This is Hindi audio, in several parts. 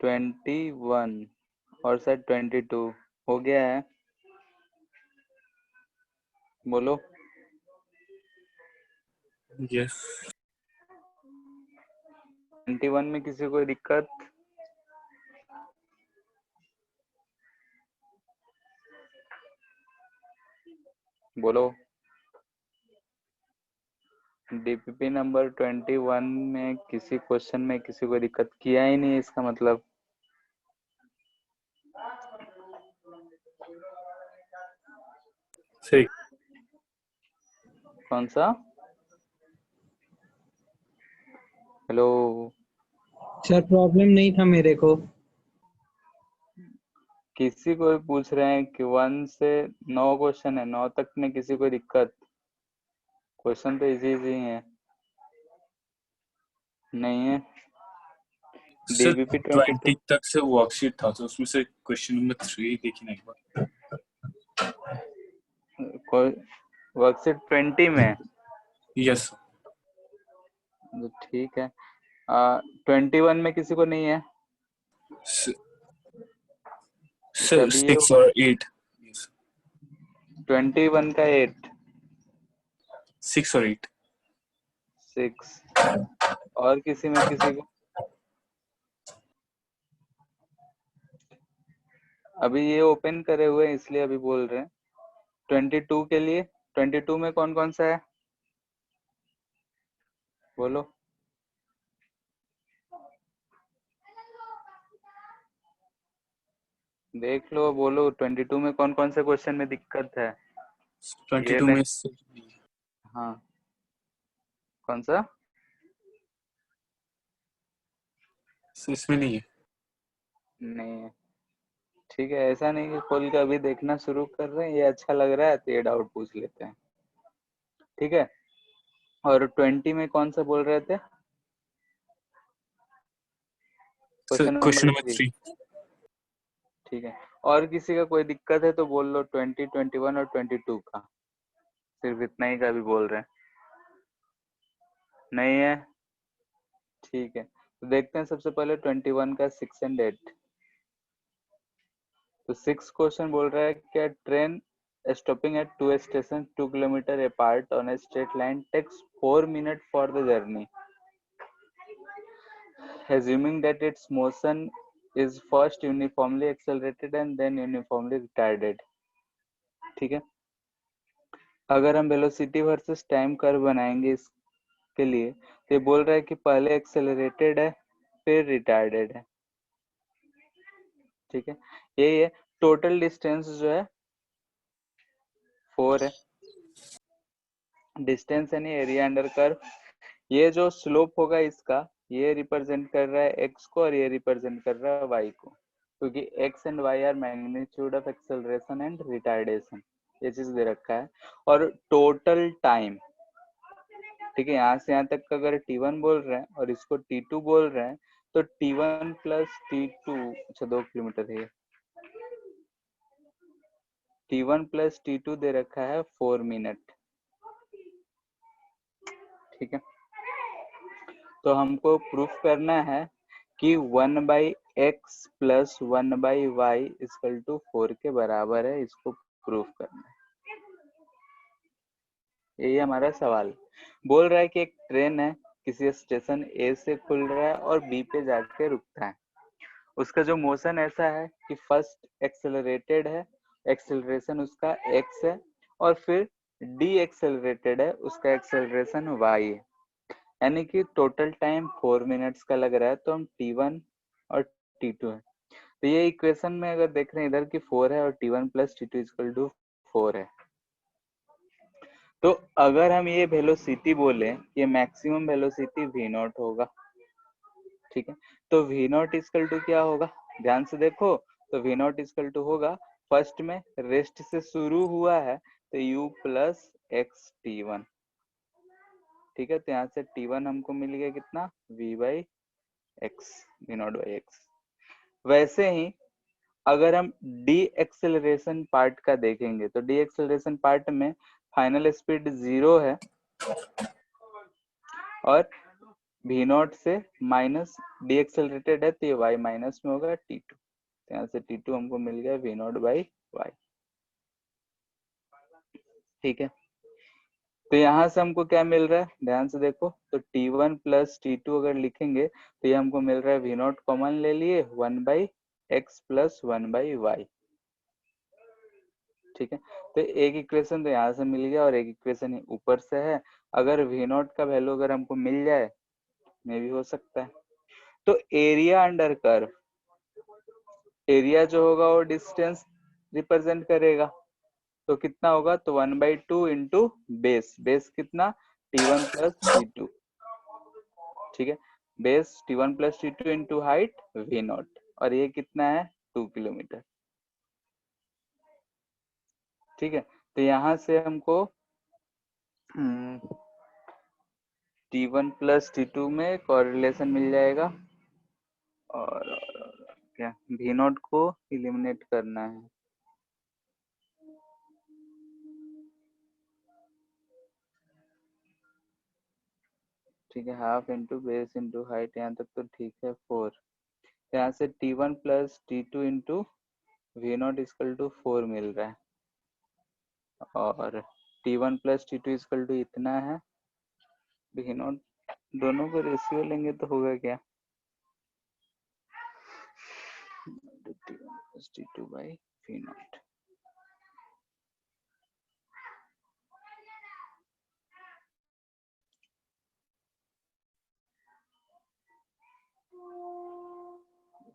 21 और शायद 22 हो गया है। बोलो। यस 21 में किसी को दिक्कत? बोलो। डीपीपी नंबर 21 में किसी क्वेश्चन में किसी को दिक्कत किया ही नहीं, इसका मतलब सही। कौन सा? हेलो। सर प्रॉब्लम नहीं था मेरे को। किसी को भी पूछ रहे हैं कि 1 से 9 क्वेश्चन है, 9 तक में किसी को दिक्कत? क्वेश्चन तो इजी इजी है। नहीं है। सर डीबीपी 20 तक से वर्कशीट था, तो उसमें से क्वेश्चन नंबर 3 देखना एक बार। वर्कशीट 20 में? यस तो ठीक है। 21 में किसी को नहीं है? सर चलिए 6 और 8। 21 का 8 6 और 8 6 और किसी में किसी को? अभी ये ओपन करे हुए हैं इसलिए अभी बोल रहे हैं। 22 के लिए 22 में कौन कौन सा है? बोलो। देख लो, बोलो 22 में कौन कौन से क्वेश्चन में दिक्कत है? 22 नहीं। में हाँ, कौन सा? इसमें नहीं है। नहीं है। ठीक है, ऐसा नहीं कि खोल के अभी देखना शुरू कर रहे हैं, ये अच्छा लग रहा है तो ये डाउट पूछ लेते हैं। ठीक है। और 20 में कौन सा बोल रहे थे? Sir question question number number 3। 3। ठीक है। और किसी का कोई दिक्कत है तो बोल लो। 20, 21 और 22 का, सिर्फ इतना ही का भी बोल रहे हैं। नहीं है। ठीक है, तो देखते हैं सबसे पहले 21 का 6 एंड 8। तो 6 क्वेश्चन बोल रहा है कि train stopping at 2 station 2 kilometre apart on a straight line takes 4 minute for the journey, assuming that its motion is first uniformly accelerated and then uniformly retarded। ठीक है। अगर हम वेलोसिटी वर्सेस टाइम कर्व बनाएंगे इसके लिए, तो ये बोल रहा है कि पहले एक्सेलरेटेड है फिर रिटार्डेड है। ठीक है, यही है। टोटल डिस्टेंस जो है 4 है। डिस्टेंस यानी एरिया अंडर कर्व। ये जो स्लोप होगा इसका, ये रिप्रेजेंट कर रहा है एक्स को और ये रिप्रेजेंट कर रहा है वाई को, क्योंकि X and Y are magnitude of acceleration and retardation, ये चीज दे रखा है। और टोटल टाइम, ठीक है, यहाँ से यहाँ तक का अगर T1 बोल रहे हैं और इसको T2 बोल रहे हैं, तो T1 प्लस T2, अच्छा 2 किलोमीटर है, T1 प्लस T2 दे रखा है 4 मिनट। ठीक है, तो हमको प्रूफ करना है कि 1/x plus 1/y equal to 4 के बराबर है। इसको प्रूफ करना है, यही हमारा सवाल। बोल रहा है कि एक ट्रेन है, किसी स्टेशन ए से खुल रहा है और बी पे जाके रुकता है। उसका जो मोशन ऐसा है कि फर्स्ट एक्सेलरेटेड है, एक्सेलरेशन उसका x है, और फिर डी एक्सेलरेटेड है, उसका एक्सेलरेशन y है। यानी कि टोटल टाइम 4 मिनट्स का लग रहा है। तो हम T1 और T2 है, तो ये इक्वेशन में अगर देख रहे हैं इधर की 4 है और T1 plus T2 equal to 4 है। तो अगर हम ये वेलोसिटी बोले, ये मैक्सिमम वेलोसिटी v0 होगा। ठीक है, तो v0 इक्वल टू क्या होगा? ध्यान से देखो, तो v0 इक्वल टू होगा, फर्स्ट में रेस्ट से शुरू हुआ है तो u प्लस एक्स T1। ठीक है, तो यहाँ से T1 हमको मिल गया कितना, v/x, v0/x। वैसे ही अगर हम डी एक्सेलरेशन पार्ट का देखेंगे, तो डी एक्सेलरेशन पार्ट में फाइनल स्पीड 0 है और वी नॉट से माइनस डी एक्सेलरेटेड है तो ये y माइनस में होगा t2, तो यहाँ से t2 हमको मिल गया वी नॉट बाई वाई। ठीक है, तो यहाँ से हमको क्या मिल रहा है, ध्यान से देखो, तो t1 प्लस t2 अगर लिखेंगे तो ये हमको मिल रहा है वी नॉट कॉमन ले लिए 1 by X plus 1 by Y. ठीक है, तो एक इक्वेशन तो यहाँ से मिल गया और एक इक्वेशन ऊपर से है। अगर वी नॉट का वैल्यू अगर हमको मिल जाए, मे भी हो सकता है, तो एरिया अंडर कर्व, एरिया जो होगा वो डिस्टेंस रिप्रेजेंट करेगा, तो कितना होगा, तो 1/2 इंटू बेस, बेस कितना t1 प्लस t2। ठीक है, base t1 plus t2 into height v not, और ये कितना है 2 किलोमीटर। ठीक है, तो यहाँ से हमको t1 प्लस t2 में कोरिलेशन मिल जाएगा, और क्या v नॉट को एलिमिनेट करना है। ठीक है, half into base into height, यहाँ तक तो ठीक है 4। यहाँ से t1 plus t2 into V naught equal to 4 मिल रहा है, और t1 plus t2 equal to इतना है वी नॉट, दोनों को रेशियो लेंगे तो होगा क्या, t1 plus t2 by we not.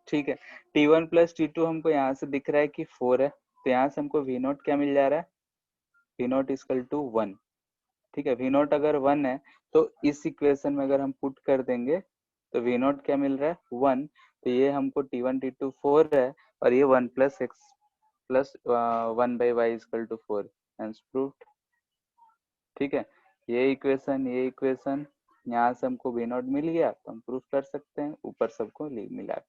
ठीक है, t1 प्लस t2 हमको यहाँ से दिख रहा है कि 4 है, तो यहाँ से हमको वी नॉट क्या मिल जा रहा है, वी नॉट इक्वल टू 1। ठीक है, वी नॉट अगर 1 है तो इस इक्वेशन में अगर हम पुट कर देंगे तो वी नॉट क्या मिल रहा है 1, तो ये हमको t1 t2 4 है, और ये 1 plus X plus 1 by Y equal to 4, hence proved. ठीक है, ये इक्वेशन यहाँ से हमको वी नॉट मिल गया, तो हम प्रूफ कर सकते हैं ऊपर सबको मिला।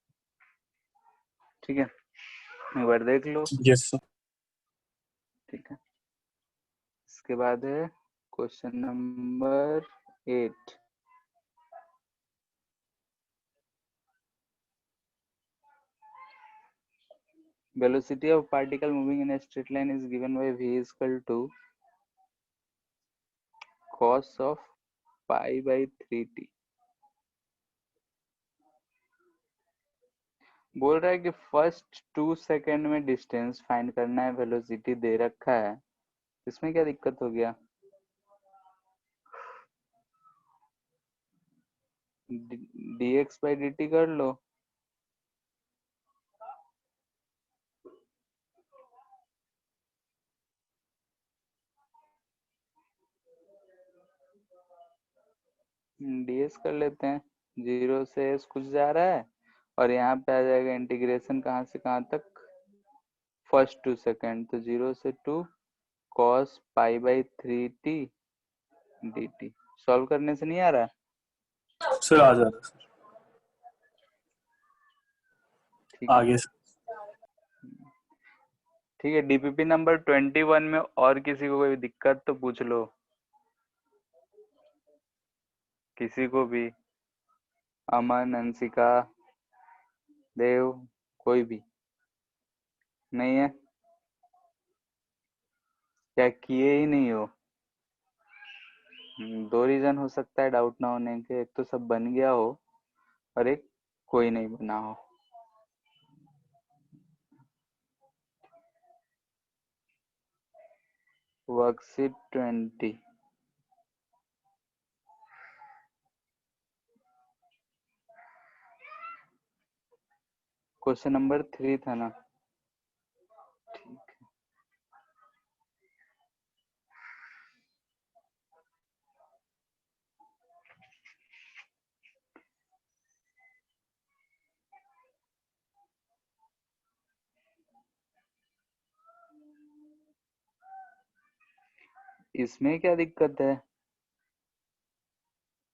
ठीक है, एक बार देख लो। Yes sir. ठीक है, इसके बाद है question number 8। Velocity of particle moving in a straight line is given by v is equal to cos of pi by 3t। बोल रहा है कि फर्स्ट 2 सेकेंड में डिस्टेंस फाइंड करना है, वेलोसिटी दे रखा है, इसमें क्या दिक्कत हो गया, dx by dt कर लो। ds कर लेते हैं, 0 से s कुछ जा रहा है, और यहाँ पे आ जाएगा इंटीग्रेशन कहाँ से कहाँ तक, फर्स्ट 2 सेकेंड, तो 0 से 2 cos pi by 3t dt। Solve करने से नहीं आ रहा सर आ जा रहा है सर, ठीक है। आगे सर। ठीक है, डीपीपी नंबर 21 में और किसी को कोई दिक्कत तो पूछ लो, किसी को भी, अमन, अंशिका, देव, कोई भी नहीं है, क्या किए ही नहीं हो। दो रीजन हो सकता है डाउट ना होने के, एक तो सब बन गया हो और एक कोई नहीं बना हो। वर्कशीट 20, क्वेश्चन नंबर 3 था ना, ठीक है। इसमें क्या दिक्कत है,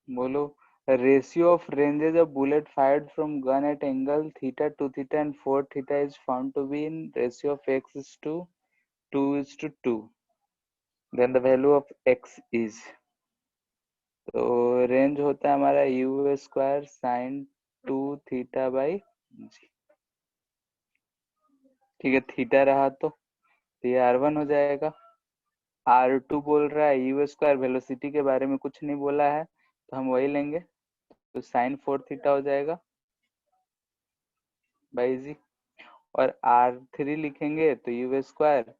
बोलो। Ratio of ranges of bullet fired from gun at angle theta to theta and 4 theta is found to be in ratio of x is to 2 is to 2, then the value of x is, तो रेंज होता है हमारा u square sine 2 theta by g. ठीक है, थीटा रहा तो ये R1 हो जाएगा। R2 बोल रहा है यू स्क्वायर, वेलोसिटी के बारे में कुछ नहीं बोला है तो हम वही लेंगे, तो साइन 4 थीटा हो जाएगा बाई जी। और R3 लिखेंगे तो यू स्क्वायर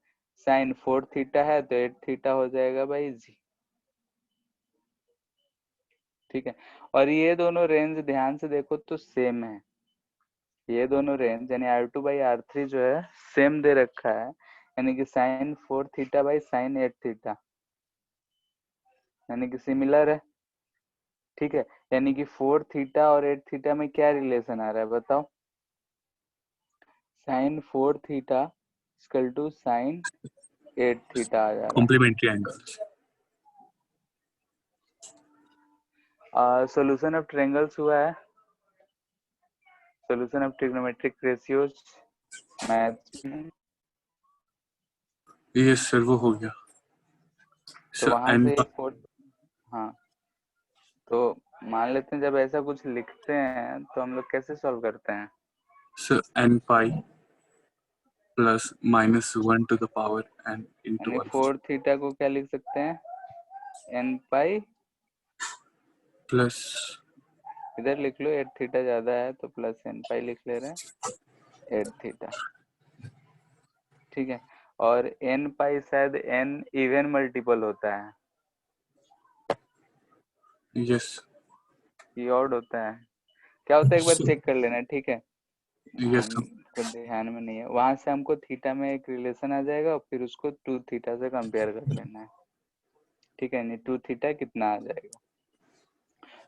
साइन 4 थीटा है तो 8 थीटा हो जाएगा बाई जी। ठीक है, और ये दोनों रेंज ध्यान से देखो तो सेम है, ये दोनों रेंज यानी R2 बाई R3 जो है सेम दे रखा है, यानी कि sine 4 theta by sine 8 theta, यानी कि सिमिलर है। ठीक है, यानी कि 4 थीटा और 8 थीटा में क्या रिलेशन आ रहा है बताओ? Sine 4 theta equal to sine 8 theta आ जा रहा कॉम्प्लीमेंट्री एंगल्स। है। सॉल्यूशन ऑफ ट्रायंगल्स हुआ है, solution of trigonometric ratios math में, ये सर वो हो गया तो सर। वहां n से एक और, हाँ तो मान लेते हैं जब ऐसा कुछ लिखते हैं तो हम लोग कैसे सॉल्व करते हैं? Sir n pi plus -1 to the power n यानी इंटू 4 थीटा को क्या लिख सकते हैं? n पाई, प्लस इधर लिख लो 8 थीटा ज्यादा है तो प्लस n पाई लिख ले रहे हैं 8 थीटा। ठीक है, और n पाई शायद n इवन मल्टीपल होता है, यस ये ऑड होता है, क्या होता है एक बार चेक कर लेना। ठीक है, यस हमको ध्यान में नहीं है, वहां से हमको थीटा में एक रिलेशन आ जाएगा और फिर उसको 2 थीटा से कंपेयर कर लेना है। ठीक है, नहीं 2 थीटा कितना आ जाएगा,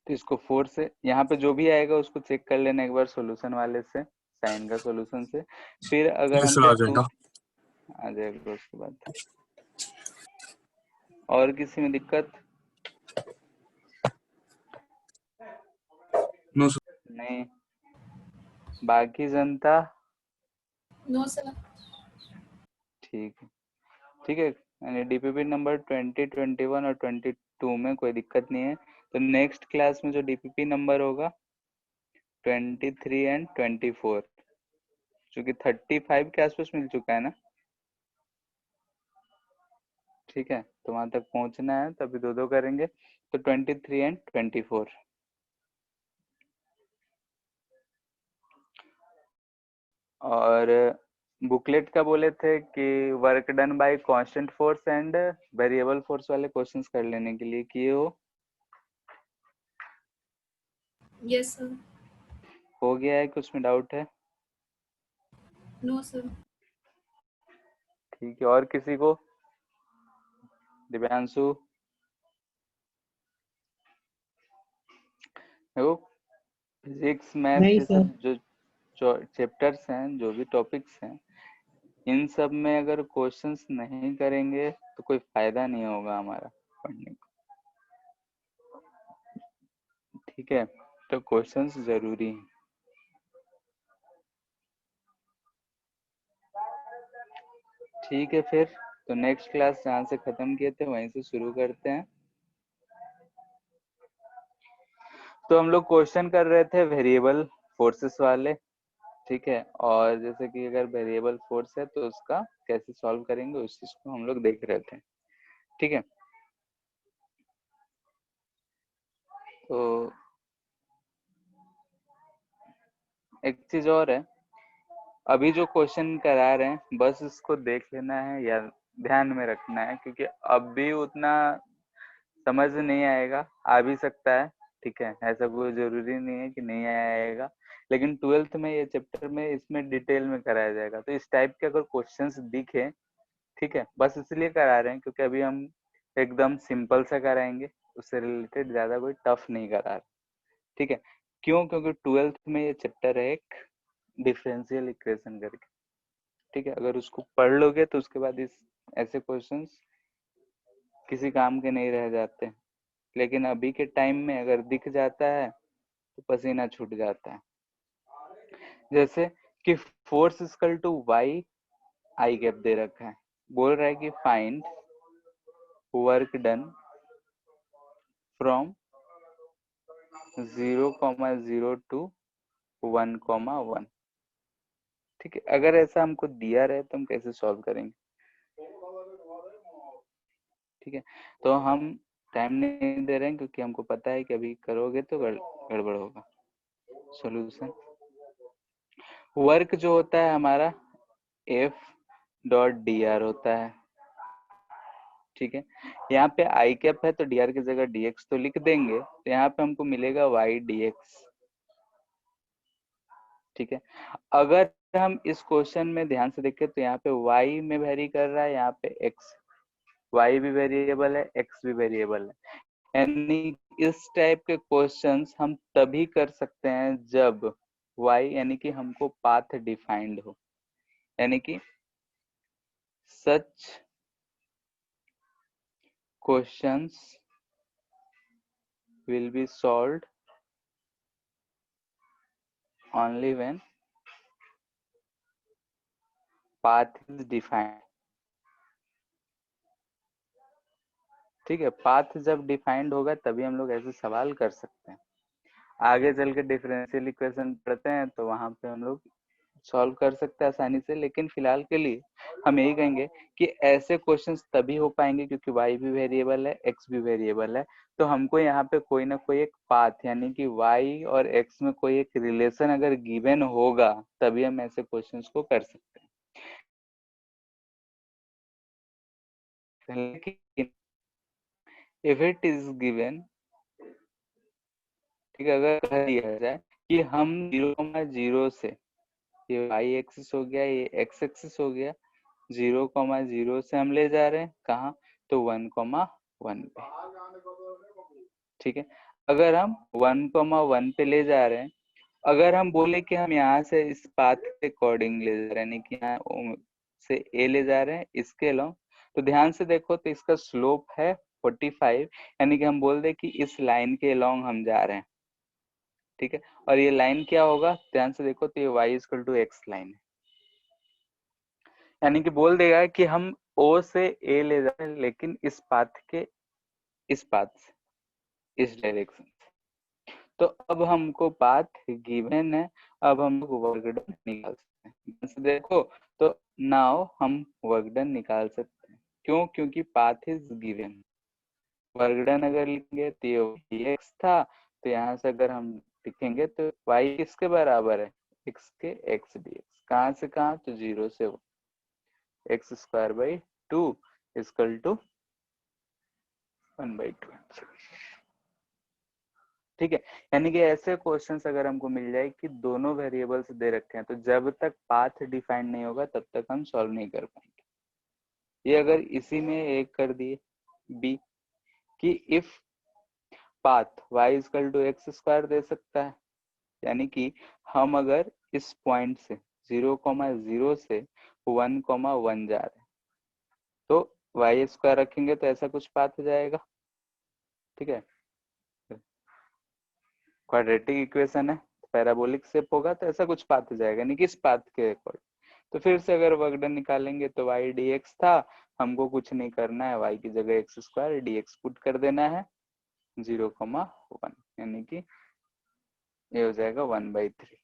तो इसको 4 से यहाँ पे जो भी आएगा उसको चेक कर लेना एक बार सॉल्यूशन वाले से, साइन का सॉल्यूशन से, फिर अगर यस हमको आ 2 जाएगा। आ जाएगा उसके बाद। और किसी में दिक्कत? No sir. नहीं, बाकी जनता? No sir. ठीक है, ठीक है, यानी डीपीपी नंबर 20, 21 और 22 में कोई दिक्कत नहीं है। तो नेक्स्ट क्लास में जो डीपीपी नंबर होगा 23 एंड 24, क्योंकि 35 के आसपास मिल चुका है ना। ठीक है, तो वहां तक पहुंचना है तभी दो दो करेंगे, तो 23 एंड 24। और बुकलेट का बोले थे कि work done by constant force and variable force वाले क्वेश्चंस कर लेने के लिए किए हो? Yes sir. हो गया है कि उसमें डाउट है? No sir. ठीक है, और किसी को? दिव्यांशु? देखो, फिजिक्स मैथ नहीं ये सर। सब जो चैप्टर्स हैं, जो भी टॉपिक्स हैं, इन सब में अगर क्वेश्चंस नहीं करेंगे तो कोई फायदा नहीं होगा हमारा पढ़ने का। ठीक है, तो क्वेश्चंस जरूरी हैं। ठीक है, फिर तो नेक्स्ट क्लास जहाँ से खत्म किए थे वहीं से शुरू करते हैं। तो हम लोग क्वेश्चन कर रहे थे वेरिएबल फोर्सेस वाले। ठीक है, और जैसे कि अगर वेरिएबल फोर्स है तो उसका कैसे सॉल्व करेंगे उस चीज को हम लोग देख रहे थे। ठीक है, तो एक चीज और है, अभी जो क्वेश्चन करा रहे हैं बस इसको देख लेना है या ध्यान में रखना है, क्योंकि अब भी उतना समझ नहीं आएगा, आ भी सकता है। ठीक है, ऐसा कोई जरूरी नहीं है कि नहीं आएगा, लेकिन 12th में ये चैप्टर में इसमें डिटेल में कराया जाएगा। तो इस टाइप के अगर क्वेश्चंस दिखे, ठीक है, बस इसलिए करा रहे हैं क्योंकि अभी हम एकदम सिंपल सा कराएंगे, उससे रिलेटेड ज्यादा कोई टफ नहीं करा रहे। ठीक है, क्यों? क्योंकि 12th में ये चैप्टर है एक डिफरेंशियल इक्वेशन करके। ठीक है, अगर उसको पढ़ लोगे तो उसके बाद इस ऐसे क्वेश्चंस किसी काम के नहीं रह जाते, लेकिन अभी के टाइम में अगर दिख जाता है तो पसीना छूट जाता है। जैसे कि force equal to y i cap दे रखा है, बोल रहा है कि find work done from 0,0 to 1,1। ठीक है, अगर ऐसा हमको दिया रहे तो हम कैसे सॉल्व करेंगे? ठीक है, तो हम टाइम नहीं दे रहे हैं क्योंकि हमको पता है कि अभी करोगे तो गड़बड़ होगा। सॉल्यूशन, वर्क जो होता है हमारा F.dr होता है। ठीक है, यहाँ पे आई कैप है तो dr की जगह dx तो लिख देंगे, तो यहाँ पे हमको मिलेगा y dx। ठीक है, अगर हम इस क्वेश्चन में ध्यान से देखें तो यहाँ पे y में वेरी कर रहा है, यहाँ पे x, y भी वेरिएबल है, x भी वेरिएबल है। यानी इस टाइप के क्वेश्चंस हम तभी कर सकते हैं जब y यानी कि हमको पाथ डिफाइंड हो, यानी कि सच questions will be solved only when path is defined। ठीक है, पाथ जब डिफाइंड होगा तभी हम लोग ऐसे सवाल कर सकते हैं। आगे चल के डिफरेंशियल इक्वेशन पढ़ते हैं तो वहां पे हम लोग सॉल्व कर सकते हैं आसानी से, लेकिन फिलहाल के लिए हम यही कहेंगे कि ऐसे क्वेश्चंस तभी हो पाएंगे क्योंकि y भी वेरिएबल है, x भी वेरिएबल है, तो हमको यहाँ पे कोई ना कोई एक पाथ यानी कि y और x में कोई एक रिलेशन अगर गिवन होगा तभी हम ऐसे क्वेश्चंस को कर सकते हैं। लेकिन if it is given, ठीक है, अगर कह दिया जाए कि हम 0,0 से, ये y एक्सिस हो गया, ये x एक्सिस हो गया, 0,0 से हम ले जा रहे हैं कहाँ, तो 1,1 पे। ठीक है, अगर हम 1,1 पे ले जा रहे हैं, अगर हम बोले कि हम यहाँ से इस पाथ के अकॉर्डिंग ले जा रहे हैं, यानी कि यहाँ से a ले जा रहे हैं इसके अलोंग, तो ध्यान से देखो तो इसका स्लोप है 45, यानी कि हम बोल दे कि इस लाइन के अलोंग हम जा रहे हैं। ठीक है, और ये लाइन क्या होगा, ध्यान से देखो तो ये y equal to x line है, यानी कि बोल देगा कि हम O से A ले जा रहे हैं लेकिन इस पाथ के, इस पाथ से, इस डायरेक्शन से। तो अब हमको पाथ गिवन है, अब हम वर्क डन निकाल सकते हैं। ध्यान से देखो तो नाउ हम वर्क डन निकाल सकते हैं, क्यों, क्योंकि path is given. Work done अगर लिखेंगे तो ये dx था, तो यहाँ से अगर हम लिखेंगे तो y किसके बराबर है, x के x dx, कहाँ से कहाँ, तो 0 से 1, X square by 2 equal to 1/2। ठीक है, यानी कि ऐसे क्वेश्चंस अगर हमको मिल जाए कि दोनों वेरिएबल्स दे रखे हैं तो जब तक पाथ डिफाइन नहीं होगा तब तक हम सॉल्व नहीं कर पाएंगे। ये अगर इसी में एक कर दिए बी कि if path y equal to x square दे सकता है, यानी कि हम अगर इस पॉइंट से 0,0 से 1,1 जा रहे हैं तो y स्क्वायर रखेंगे तो ऐसा कुछ पाथ हो जाएगा। ठीक है, क्वाड्रेटिक इक्वेशन है, पैराबोलिक शेप होगा तो ऐसा कुछ पाथ हो जाएगा, यानी कि इस पाथ के अकॉर्डिंग। तो फिर से अगर वर्क डन निकालेंगे तो y dx था, हमको कुछ नहीं करना है, y की जगह एक्स स्क्वायर dx पुट कर देना है 0,1, यानी कि ये हो जाएगा 1/3।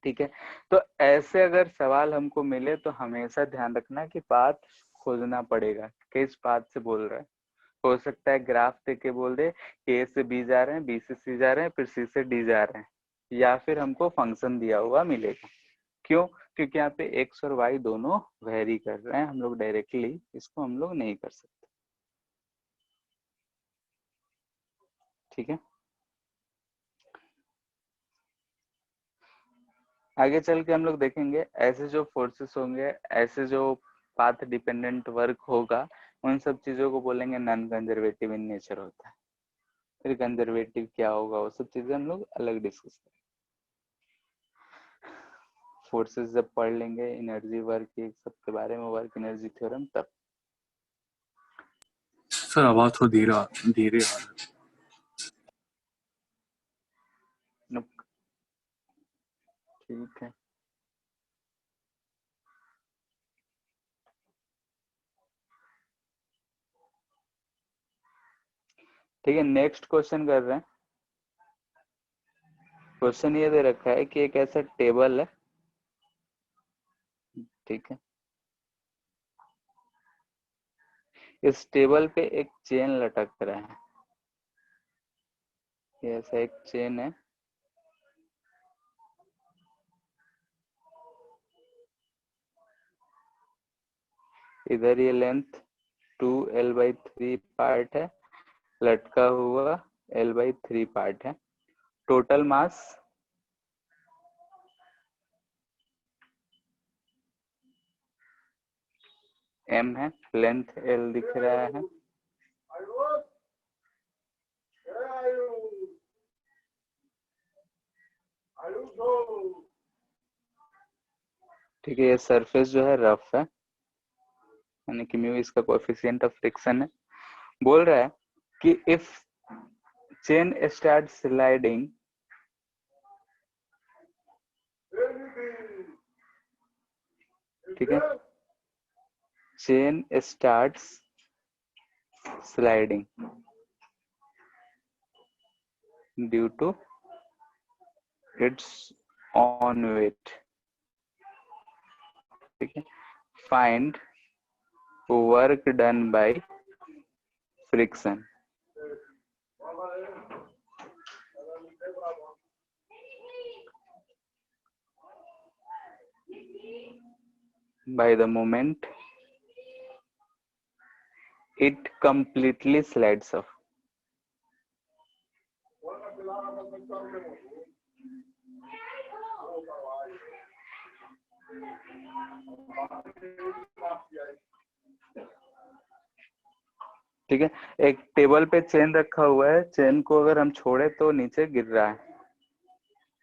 ठीक है, तो ऐसे अगर सवाल हमको मिले तो हमेशा ध्यान रखना कि पाथ खोजना पड़ेगा, किस पाथ से बोल रहा है। हो सकता है ग्राफ देख के बोल दे ए से बी जा रहे हैं, बी से सी जा रहे हैं, फिर सी से डी जा रहे हैं, या फिर हमको फंक्शन दिया हुआ मिलेगा। क्यों, क्योंकि यहाँ पे एक्स और वाई दोनों वेरी कर रहे हैं, हम लोग डायरेक्टली इसको हम लोग नहीं कर सकते। ठीक है, आगे चल के हम लोग देखेंगे ऐसे जो फोर्सेस होंगे, ऐसे जो पाथ डिपेंडेंट वर्क होगा, उन सब चीजों को बोलेंगे नॉन कंजर्वेटिव इन नेचर होता है। फिर कंजर्वेटिव क्या होगा वो सब चीजें हम लोग अलग डिस्कस करेंगे। फोर्सेस जब पढ़ लेंगे, एनर्जी वर्क ये सब के बारे में, वर्क एनर्जी थ्योरम, तब। सर आवाज थोड़ा धीरे आ रहा है। ठीक है, ठीक है, नेक्स्ट क्वेश्चन कर रहे हैं। क्वेश्चन ये दे रखा है कि एक ऐसा टेबल है, ठीक है, इस टेबल पे एक चेन लटक रहा है, ये ऐसा एक चेन है, इधर ये लेंथ 2l/3 पार्ट है, लटका हुआ l/3 पार्ट है, टोटल मास m है, लेंथ l दिख रहा है, ठीक है। ये सरफेस जो है रफ है, यानी कि म्यू इसका कोएफिशिएंट ऑफ फ्रिक्शन है। बोल रहा है कि इफ चेन स्टार्ट स्लाइडिंग, ठीक है, chain starts sliding due to its own weight, ठीक है, find work done by friction. By the moment it completely slides off. ठीक है, एक टेबल पे चेन रखा हुआ है, चेन को अगर हम छोड़े तो नीचे गिर रहा है,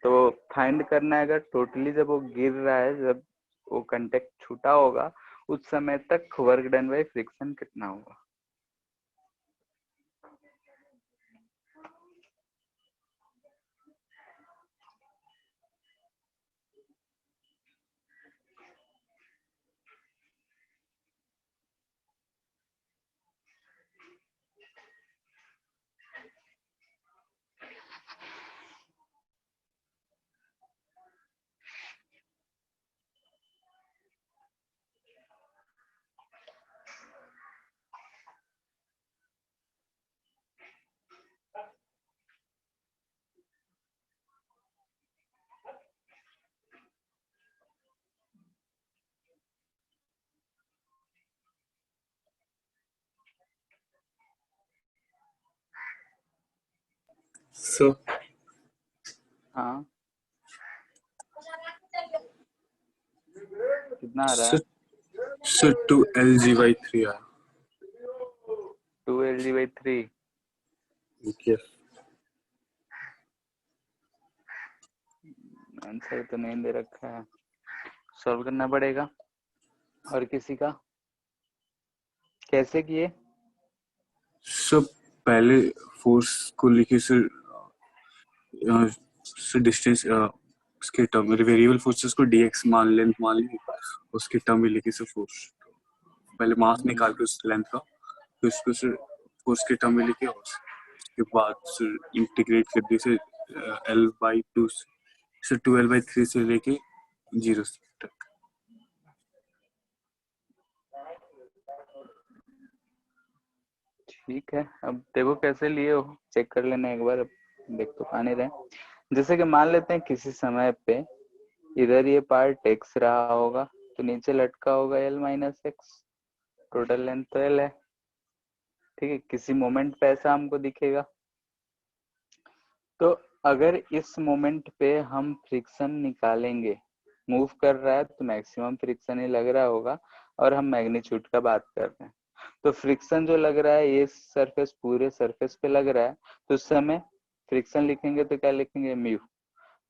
तो फाइंड करना है अगर टोटली जब वो गिर रहा है, जब वो कांटेक्ट छूटा होगा, उस समय तक वर्क डन बाय फ्रिक्शन कितना होगा। So, हाँ, कितना आ रहा so, है? so 2lg/3 आया। 2lg/3। Yes. आंसर तो नहीं दे रखा है, सॉल्व करना पड़ेगा। और किसी का कैसे किए? So पहले फोर्स को लिखे से डिस्टेंस उसके टर्म में वेरिएबल फोर्सेस को dx मान लेंथ मान ली, उसके टर्म में लिखे से फोर्स पहले मास निकाल के उस लेंथ का, फिर उसको से फोर्स के टर्म में लिखे, और उसके बाद फिर इंटीग्रेट कर दिए से l/2 से 2l/3 से लेके 0 तक। ठीक है, अब देखो कैसे लिए हो, चेक कर लेना एक बार, अब देख तो पा नहीं रहे। जैसे कि मान लेते हैं किसी समय पे इधर ये पार्ट x रहा होगा, तो नीचे लटका होगा l-x, टोटल लेंथ तो l है, ठीक है, किसी मोमेंट पे ऐसा हमको दिखेगा। तो अगर इस मोमेंट पे हम फ्रिक्शन निकालेंगे, मूव कर रहा है तो मैक्सिमम फ्रिक्शन ही लग रहा होगा, और हम मैग्नीट्यूड का बात कर रहे हैं, तो फ्रिक्शन जो लग रहा है ये सरफेस पूरे सरफेस पे लग रहा है, तो उस समय फ्रिक्शन लिखेंगे तो क्या लिखेंगे, म्यू।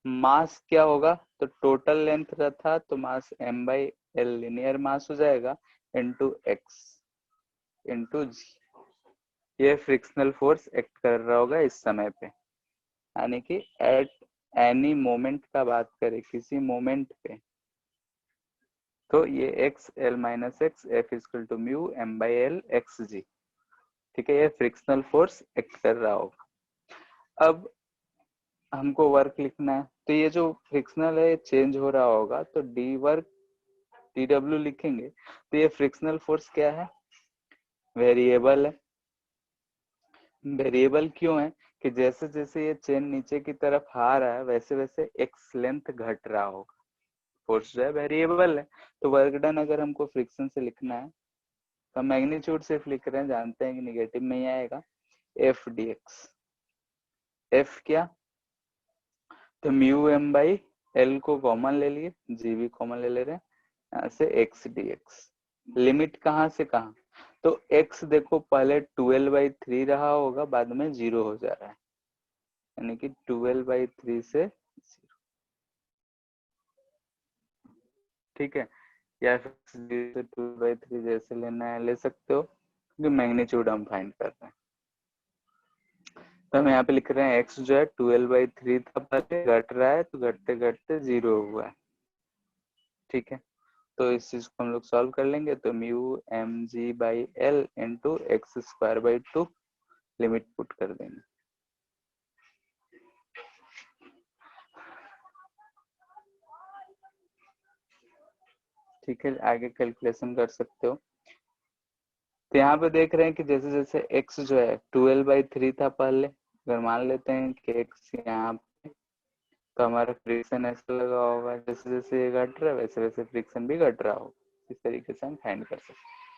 मास क्या होगा, तो टोटल लेंथ था तो मास m/l लिनियर मास हो जाएगा इनटू x इनटू g। ये फ्रिक्शनल फोर्स एक्ट कर रहा होगा इस समय पे, यानी कि एट एनी मोमेंट का बात करें किसी मोमेंट पे, तो ये x l-x F equal to mu m/l xg, ठीक है, ये फ्रिक्शनल फोर्स एक्ट कर रहा होगा। अब हमको वर्क लिखना है, तो ये जो फ्रिक्शनल है ये चेंज हो रहा होगा, तो डी वर्क डी डब्ल्यू लिखेंगे। तो ये फ्रिक्शनल फोर्स क्या है? वेरिएबल है। वेरिएबल क्यों है? कि जैसे जैसे ये चेन नीचे की तरफ आ रहा है वैसे वैसे एक्स लेंथ घट रहा होगा। फोर्स जो है वेरिएबल है, तो वर्क डन अगर हमको फ्रिक्शन से लिखना है तो मैग्नीट्यूड सिर्फ लिख रहे हैं, जानते हैं कि निगेटिव में ही आएगा, एफ डी एक्स। एफ क्या? तो म्यू एम बाई एल को कॉमन ले लिए, जी भी कॉमन ले रहे हैं, यहाँ से एक्स डी एक्स। लिमिट कहाँ से कहाँ? तो x देखो पहले 12/3 रहा होगा, बाद में 0 हो जा रहा है, यानी कि 12/3 से 0। ठीक है, या फिर 0 से 12/3 जैसे लेना है ले सकते हो, क्योंकि मैग्नीट्यूड हम फाइंड कर रहे हैं। तो हम यहाँ पे लिख रहे हैं x जो है 12/3 था पहले, घट रहा है, तो घटते घटते 0 हुआ है। ठीक है, तो इस चीज को हम लोग सॉल्व कर लेंगे। तो mu M G by L into X square by 2 limit put कर देंगे। ठीक है, आगे कैलकुलेशन कर सकते हो। तो यहाँ पे देख रहे हैं कि जैसे जैसे x जो है 12/3 था पहले, अगर मान लेते हैं कि x यहाँ पे, तो हमारा फ्रिक्शन ऐसा लगा होगा, जैसे जैसे ये घट रहा है वैसे वैसे फ्रिक्शन भी घट रहा होगा। इस तरीके से हम फाइंड कर सकते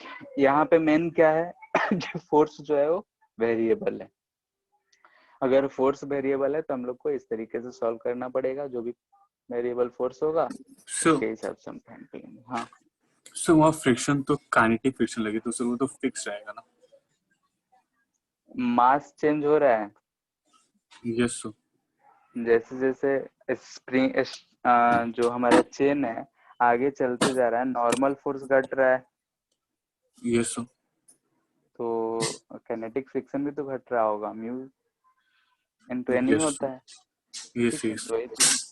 हैं। यहाँ पे मेन क्या है कि फोर्स जो है वो वेरिएबल है। अगर फोर्स वेरिएबल है तो हम लोग को इस तरीके से सॉल्व करना पड़ेगा, जो भी वेरिएबल फोर्स होगा सो उसके हिसाब से हम फाइंड करेंगे। हाँ, सो वहाँ फ्रिक्शन तो काइनेटिक फ्रिक्शन लगी, तो सर वो तो फिक्स रहेगा ना? मास चेंज हो रहा है, यस सर। जैसे जैसे स्प्रिंग जो हमारा चेन है आगे चलते जा रहा है, नॉर्मल फोर्स घट रहा है, यस सर। तो काइनेटिक फ्रिक्शन भी तो घट रहा होगा, mu into an he yes होता है। यस ठीक है, यस तो ये चीज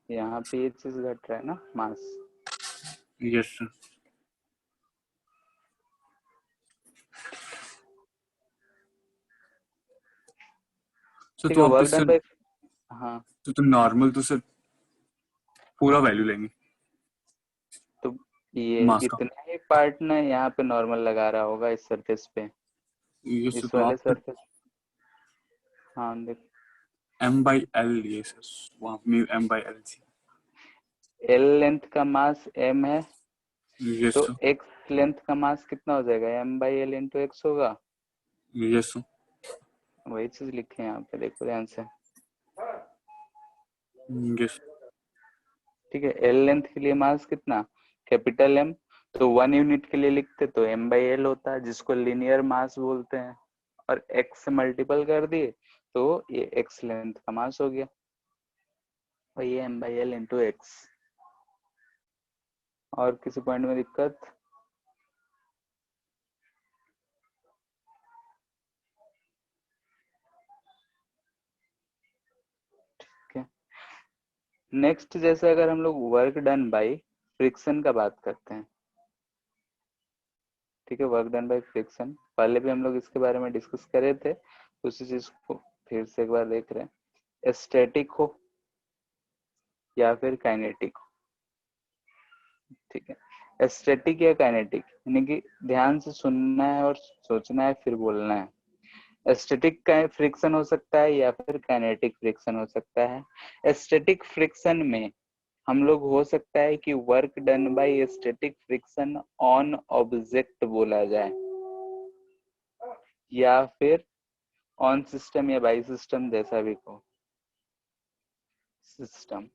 यहाँ पे ये चीज घट रहा है ना, मास। Yes sir. सर ठीक तो है, वहाँ पे वर्क डन सर, बाय, हाँ, तो नॉर्मल तो सर पूरा वैल्यू लेंगे तो ये मास का। इतना ही पार्ट ना यहाँ पे नॉर्मल लगा रहा होगा इस सरफेस पे, यस सर, इस तो वाले आप तो सरफेस। हाँ देख, एम बाई एल लिए सर, वहाँ म्यू एम बाई एल थी। एल लेंथ का मास m है, यस तो सर। x लेंथ का मास कितना हो जाएगा, m by L into x होगा। Yes sir. वही चीज लिखे हैं यहाँ पे, देखो ध्यान से। यस। ठीक है, एल लेंथ के लिए मास कितना, कैपिटल M, तो 1 यूनिट के लिए लिखते तो m बाई एल होता है, जिसको लिनियर मास बोलते हैं, और x से मल्टीपल कर दिए तो ये x लेंथ का मास हो गया, और ये m by L into x. और किसी पॉइंट में दिक्कत? नेक्स्ट, जैसे अगर हम लोग वर्क डन बाय फ्रिक्शन का बात करते हैं, ठीक है, वर्क डन बाय फ्रिक्शन पहले भी हम लोग इसके बारे में डिस्कस करे थे, उसी चीज को फिर से एक बार देख रहे हैं। स्टैटिक हो या फिर काइनेटिक हो, ठीक है, स्टैटिक या काइनेटिक, यानी कि ध्यान से सुनना है और सोचना है फिर बोलना है। स्टैटिक का फ्रिक्शन हो सकता है या फिर काइनेटिक फ्रिक्शन हो सकता है। स्टैटिक फ्रिक्शन में हम लोग हो सकता है कि work done bye static friction on object बोला जाए, या फिर ऑन सिस्टम या बाई सिस्टम, जैसा भी कहो, सिस्टम।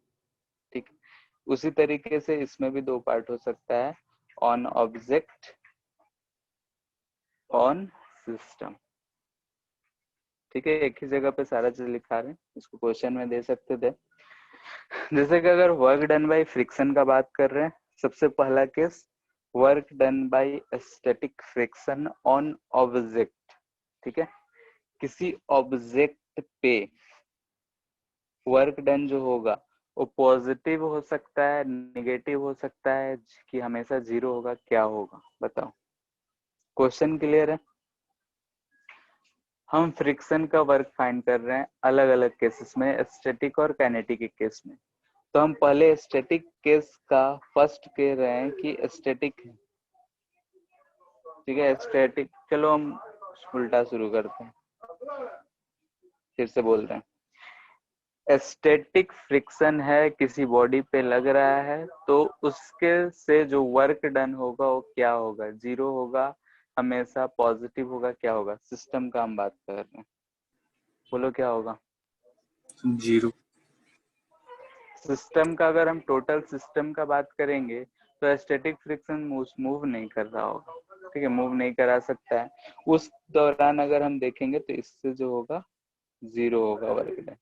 ठीक, उसी तरीके से इसमें भी दो पार्ट हो सकता है, ऑन ऑब्जेक्ट, ऑन सिस्टम। ठीक है, एक ही जगह पे सारा चीज लिखा रहे हैं, इसको क्वेश्चन में दे सकते थे। जैसे कि अगर वर्क डन बाय फ्रिक्शन का बात कर रहे हैं, सबसे पहला case, work done bye static friction on object. ठीक है, किसी ऑब्जेक्ट पे वर्क डन जो होगा वो पॉजिटिव हो सकता है, नेगेटिव हो सकता है, कि हमेशा 0 होगा, क्या होगा बताओ? क्वेश्चन क्लियर है? हम फ्रिक्शन का वर्क फाइंड कर रहे हैं अलग अलग केसेस में, स्टैटिक और काइनेटिक के केस में। तो हम पहले स्टैटिक केस का फर्स्ट कह रहे हैं कि स्टैटिक है, ठीक है स्टैटिक। चलो हम उल्टा शुरू करते हैं, फिर से बोल रहे हैं। स्टैटिक फ्रिक्शन है, किसी बॉडी पे लग रहा है, तो उसके से जो वर्क डन होगा वो क्या होगा? जीरो होगा, हमेशा पॉजिटिव होगा, क्या होगा? सिस्टम का हम बात कर रहे हैं, बोलो क्या होगा? जीरो। सिस्टम का अगर हम टोटल सिस्टम का बात करेंगे तो स्टैटिक फ्रिक्शन मूव नहीं कर रहा होगा, ठीक है, मूव नहीं करा सकता है। उस दौरान अगर हम देखेंगे तो इससे जो होगा जीरो होगा वर्क डन।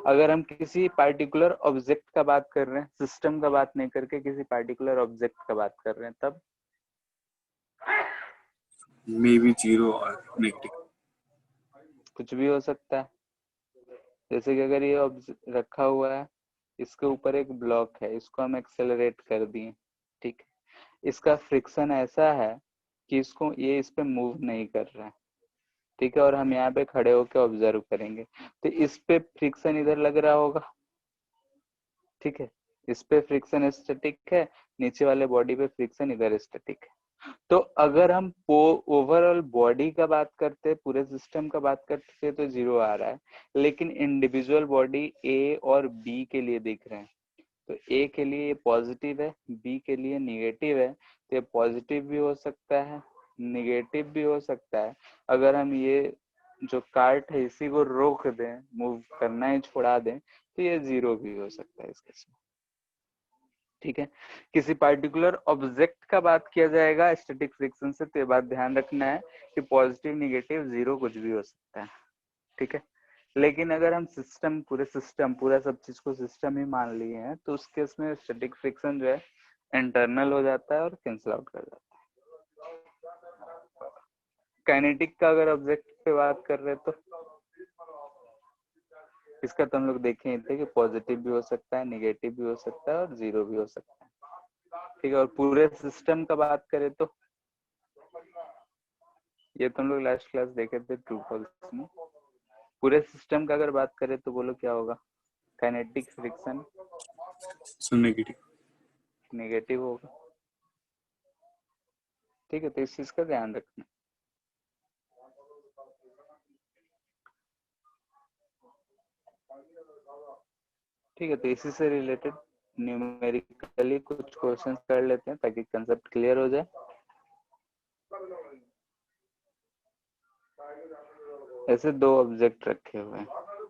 अगर हम किसी पार्टिकुलर ऑब्जेक्ट का बात कर रहे हैं, सिस्टम का बात नहीं करके किसी पार्टिकुलर ऑब्जेक्ट का बात कर रहे हैं, तब मे बी जीरो और नेगेटिव। कुछ भी हो सकता है। जैसे कि अगर ये रखा हुआ है, इसके ऊपर एक ब्लॉक है, इसको हम एक्सेलरेट कर दिए, ठीक, इसका फ्रिक्शन ऐसा है कि इसको ये इस पे मूव नहीं कर रहा है, ठीक है, और हम यहाँ पे खड़े होकर ऑब्जर्व करेंगे तो इस पे फ्रिक्शन इधर लग रहा होगा, ठीक है, इस पे फ्रिक्शन स्टैटिक है, नीचे वाले बॉडी पे फ्रिक्शन इधर स्टैटिक है। तो अगर हम ओवरऑल बॉडी का बात करते हैं, पूरे सिस्टम का बात करते हैं, तो जीरो आ रहा है, लेकिन इंडिविजुअल बॉडी ए और बी के लिए दिख रहे हैं। तो ए के लिए ये पॉजिटिव है, बी के लिए निगेटिव है, तो ये पॉजिटिव भी हो सकता है, निगेटिव भी हो सकता है। अगर हम ये जो कार्ट है इसी को रोक दें, मूव करना ही छोड़ा दें, तो ये जीरो भी हो सकता है इस केस में, ठीक है। किसी पार्टिकुलर ऑब्जेक्ट का बात किया जाएगा स्टैटिक फ्रिक्शन से, तो ये बात ध्यान रखना है कि पॉजिटिव निगेटिव जीरो कुछ भी हो सकता है, ठीक है। लेकिन अगर हम सिस्टम पूरा सब चीज को सिस्टम ही मान लिए हैं, तो उस केस में स्टैटिक फ्रिक्शन जो है इंटरनल हो जाता है और कैंसिल आउट कर जाता है। काइनेटिक का अगर ऑब्जेक्ट पे बात कर रहे हैं तो इसका तो हम लोग देखे ही थे कि पॉजिटिव भी हो सकता है, निगेटिव भी हो सकता है और जीरो भी हो सकता है, ठीक है। और पूरे सिस्टम का बात करें तो ये तो हम लोग लास्ट क्लास देखे थे ट्रू फॉल्स में। पूरे सिस्टम का अगर बात करें तो बोलो क्या होगा? Kinetic friction so negative. Negative होगा, ठीक है, तो इस चीज का ध्यान रखना। ठीक है, तो इसी से रिलेटेड न्यूमेरिकली कुछ क्वेश्चंस कर लेते हैं ताकि कंसेप्ट क्लियर हो जाए। ऐसे दो ऑब्जेक्ट रखे हुए हैं,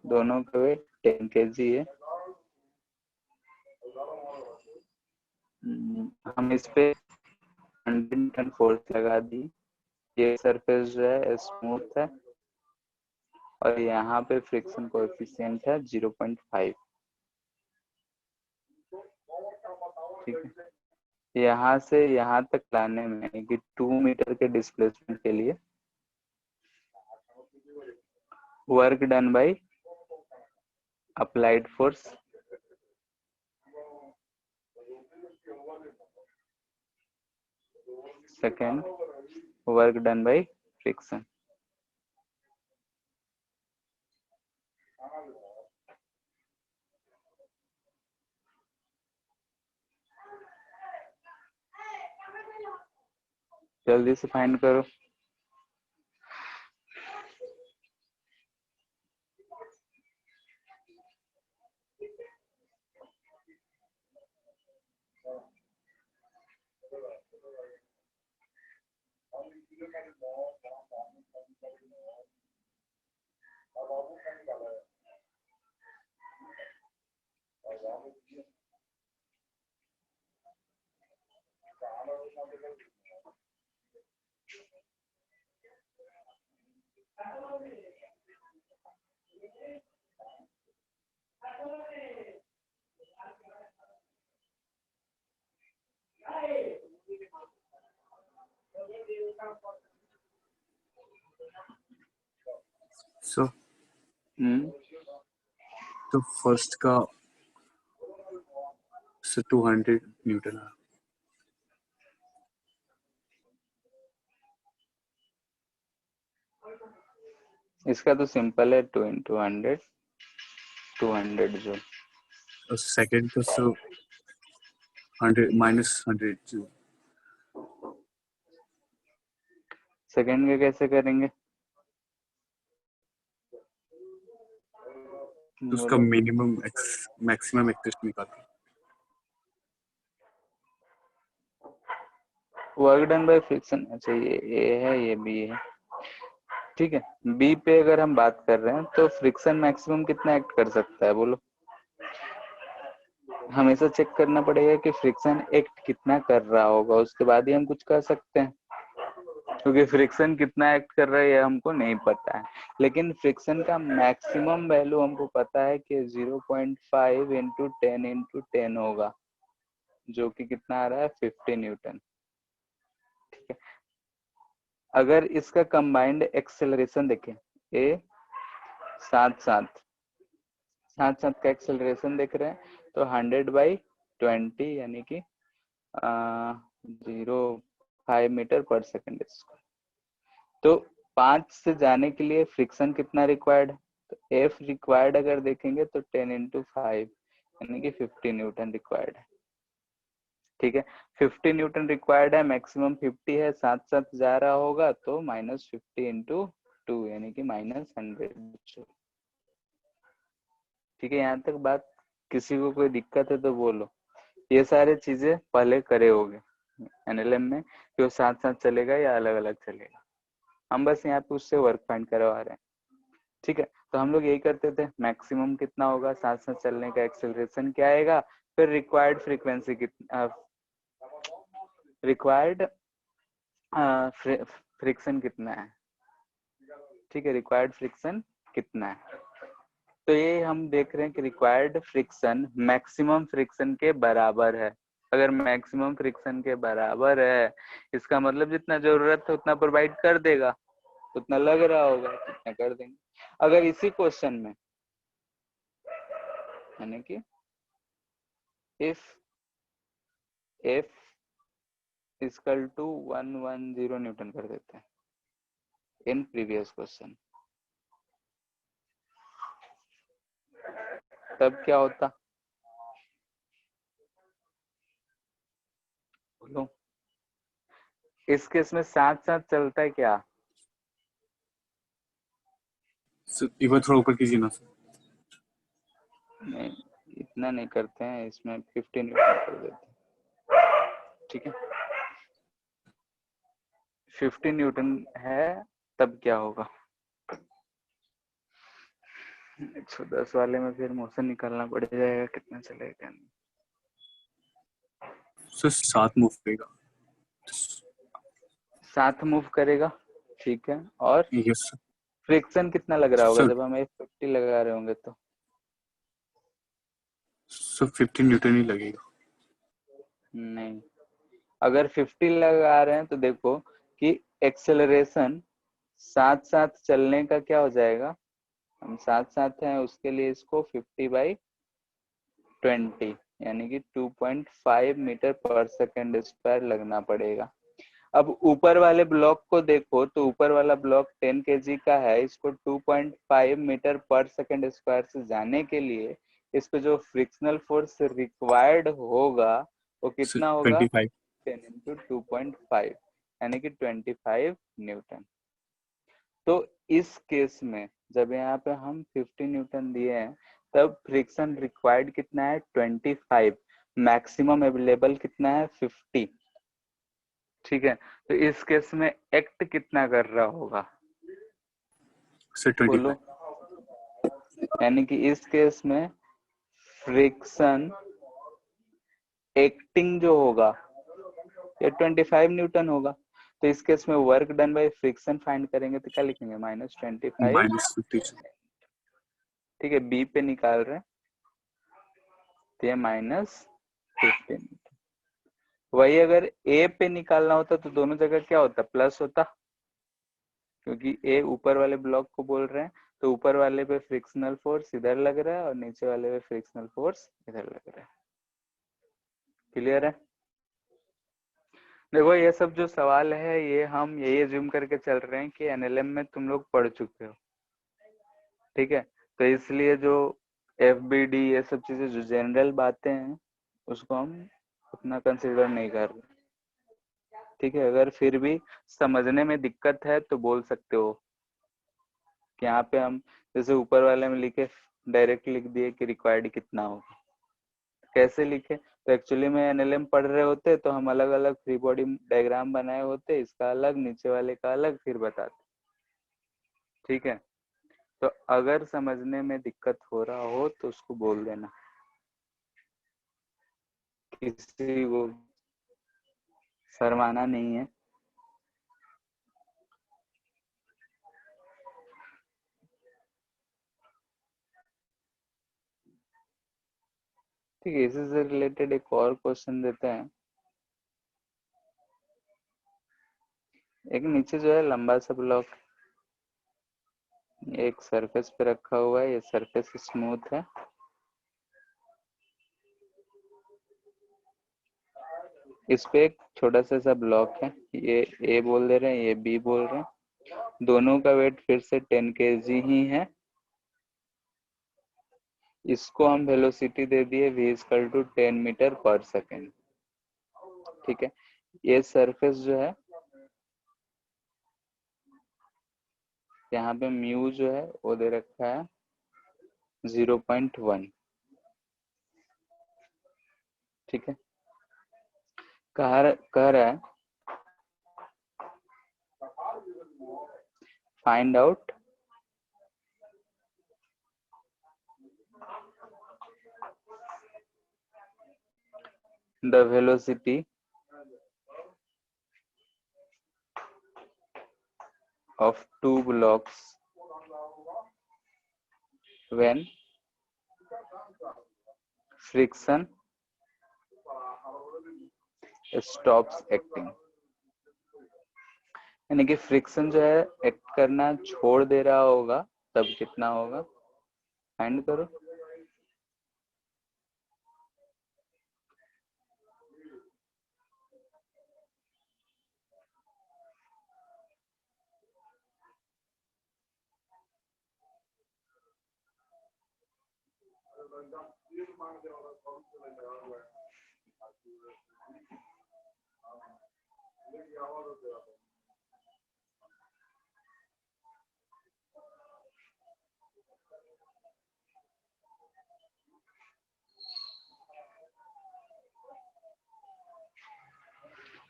दोनों का वेट 10 kg है। हम इस पे 100 टन फोर्स लगा दी, ये सरफेस जो है स्मूथ है और यहाँ पे फ्रिक्शन कोएफिशिएंट है 0.5, ठीक है। यहाँ से यहाँ तक लाने में कि 2 मीटर के डिस्प्लेसमेंट के लिए work done by applied force second work done by friction. जल्दी से फाइंड करो। सो तो फर्स्ट का 200 न्यूटन है। इसका तो सिंपल है 2 into 100 200 जूल। और सेकंड का सो 100 माइनस 100 जूल। सेकंड का कैसे करेंगे? तो उसका बोलो। मिनिमम मैक्सिमम एक्सप्रेशन निकालते हैं। वर्क डन बाय फ्रिक्शन, अच्छा ये ए है ये बी है, ठीक है। बी पे अगर हम बात कर रहे हैं तो फ्रिक्शन मैक्सिमम कितना एक्ट कर सकता है बोलो? हमेशा चेक करना पड़ेगा कि फ्रिक्शन एक्ट कितना कर रहा होगा, उसके बाद ही हम कुछ कर सकते हैं, क्योंकि फ्रिक्शन कितना एक्ट कर रहा है ये हमको नहीं पता है। लेकिन फ्रिक्शन का मैक्सिमम वैल्यू हमको पता है कि 0.5 इंटू 10 होगा, जो कि कितना आ रहा है 50 न्यूटन, ठीक है। अगर इसका कंबाइंड एक्सेलरेशन देखें, ए साथ साथ का एक्सेलरेशन देख रहे हैं, तो 100/20 यानी कि 0.5 मीटर पर सेकंड स्क्वायर। तो 5 से जाने के लिए फ्रिक्शन कितना रिक्वायर्ड है? तो एफ रिक्वायर्ड अगर देखेंगे तो 10 into 5 यानी कि 50 न्यूटन रिक्वायर्ड है, ठीक है। 50 न्यूटन रिक्वायर्ड है, मैक्सिमम 50 है, साथ साथ जा रहा होगा तो -50 into 2 यानी कि -100। ठीक है, यहाँ तक बात किसी को कोई दिक्कत है तो बोलो। ये सारे चीजें पहले करे होगे एनएलएम में कि वो साथ साथ चलेगा या अलग अलग चलेगा, हम बस यहाँ पे उससे वर्क फाइंड करवा रहे हैं, ठीक है। तो हम लोग यही करते थे, मैक्सिमम कितना होगा, साथ साथ चलने का एक्सेलरेशन क्या आएगा, फिर रिक्वायर्ड फ्रीक्वेंसी कितना, रिक्वायर्ड फ्रिक्शन कितना है, ठीक है, रिक्वायर्ड फ्रिक्शन कितना है। तो ये हम देख रहे हैं कि रिक्वायर्ड फ्रिक्शन मैक्सिमम फ्रिक्शन के बराबर है। अगर मैक्सिमम फ्रिक्शन के बराबर है, इसका मतलब जितना जरूरत है उतना प्रोवाइड कर देगा, उतना लग रहा होगा उतना कर देंगे। अगर इसी क्वेश्चन में यानी कि if F equal to 110 newton कर देते हैं इन प्रीवियस क्वेश्चन, तब क्या होता बोलो? इस केस में साथ साथ चलता है क्या? एक बार थोड़ा ऊपर कीजिए ना सर। नहीं, इतना नहीं करते हैं, इसमें 15 न्यूटन कर देते हैं, ठीक है। 15 न्यूटन है तब क्या होगा? 110 वाले में फिर मोशन निकालना पड़ जाएगा, कितना चलेगा? सर 7 मूव करेगा। 7 मूव करेगा, ठीक है। और यस सर। फ्रिक्शन कितना लग रहा होगा सर जब हम 50 लगा रहे होंगे तो? सर 15 न्यूटन ही लगेगा। नहीं, अगर 50 लगा रहे हैं तो देखो कि एक्सेलरेशन साथ साथ चलने का क्या हो जाएगा, हम साथ साथ हैं उसके लिए इसको 50/20 यानी कि 2.5 मीटर पर सेकंड स्क्वायर लगना पड़ेगा। अब ऊपर वाले ब्लॉक को देखो तो ऊपर वाला ब्लॉक 10 kg का है, इसको 2.5 मीटर पर सेकंड स्क्वायर से जाने के लिए इस पे जो फ्रिक्शनल फोर्स रिक्वायर्ड होगा वो सर कितना होगा? 25। 10 into 2.5 यानी कि 25 न्यूटन। तो इस केस में जब यहाँ पे हम 50 न्यूटन दिए हैं तब फ्रिक्शन रिक्वायर्ड कितना है? 25। मैक्सिमम अवेलेबल कितना है? 50, ठीक है। तो इस केस में एक्ट कितना कर रहा होगा सर 25। बोलो? यानी कि इस केस में फ्रिक्शन एक्टिंग जो होगा ये 25 न्यूटन होगा। तो इस केस में work done by friction find करेंगे तो क्या लिखेंगे? -25, -50। ठीक है। बी पे निकाल रहे हैं तो ये -15। वही अगर ए पे निकालना होता तो दोनों जगह क्या होता? प्लस होता, क्योंकि ए ऊपर वाले ब्लॉक को बोल रहे हैं तो ऊपर वाले पे फ्रिक्शनल फोर्स इधर लग रहा है और नीचे वाले पे फ्रिक्शनल फोर्स इधर लग रहा है। क्लियर है? देखो ये सब जो सवाल है ये हम यही अज्यूम करके चल रहे हैं कि एनएलएम में तुम लोग पढ़ चुके हो, ठीक है, तो इसलिए जो FBD ये सब चीजें जो जनरल बातें हैं उसको हम उतना कंसिडर नहीं कर रहे। ठीक है, अगर फिर भी समझने में दिक्कत है तो बोल सकते हो कि यहाँ पे हम जैसे ऊपर वाले में लिखे डायरेक्ट लिख दिए कि रिक्वायर्ड कितना होगा। कैसे लिखे, तो एक्चुअली में NLM पढ़ रहे होते तो हम अलग अलग फ्री बॉडी डायग्राम बनाए होते, इसका अलग नीचे वाले का अलग फिर बताते। ठीक है, तो अगर समझने में दिक्कत हो रहा हो तो उसको बोल देना, किसी को शर्माना नहीं है। ठीक है, इसी से रिलेटेड एक और क्वेश्चन देते हैं। एक नीचे जो है लंबा सा ब्लॉक एक सरफेस पे रखा हुआ है, ये सरफेस स्मूथ है, इस पे एक छोटा सा ब्लॉक है, ये A बोल दे रहे हैं, ये B बोल रहे हैं, दोनों का वेट फिर से 10 kg ही है। इसको हम वेलोसिटी दे दिए v = 10 मीटर पर सेकेंड। ठीक है, ये सरफेस जो है यहाँ पे म्यू जो है वो दे रखा है 0.1। ठीक है, कह रहा है find out the velocity of two blocks when friction stops acting। यानी कि फ्रिक्शन जो है एक्ट करना छोड़ दे रहा होगा तब कितना होगा, फाइंड करो।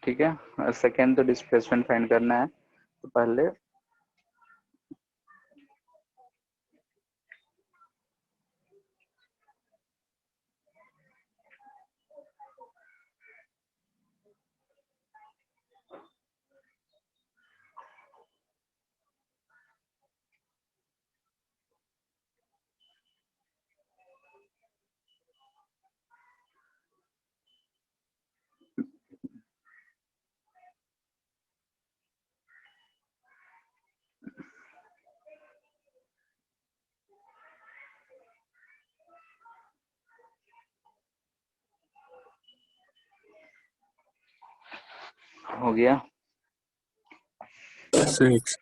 ठीक है, सेकेंड तो डिस्प्लेसमेंट फाइंड करना है, तो पहले हो गया। 6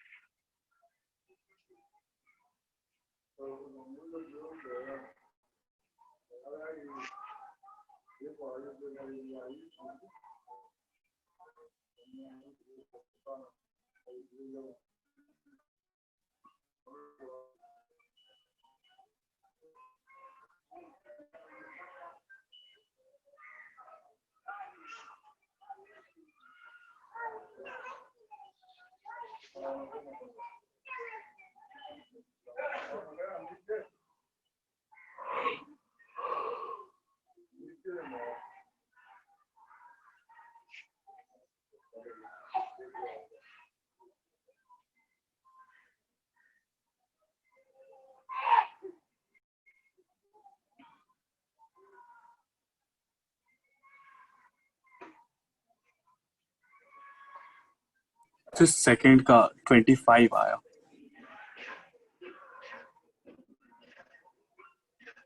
तो सेकंड का 25 आया।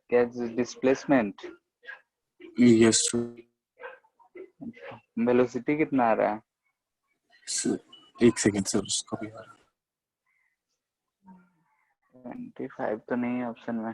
क्या डिस्प्लेसमेंट, यस वेलोसिटी कितना आ रहा है? सर, 1 सेकंड सर, उसका भी आ रहा 25 तो नहीं है ऑप्शन में।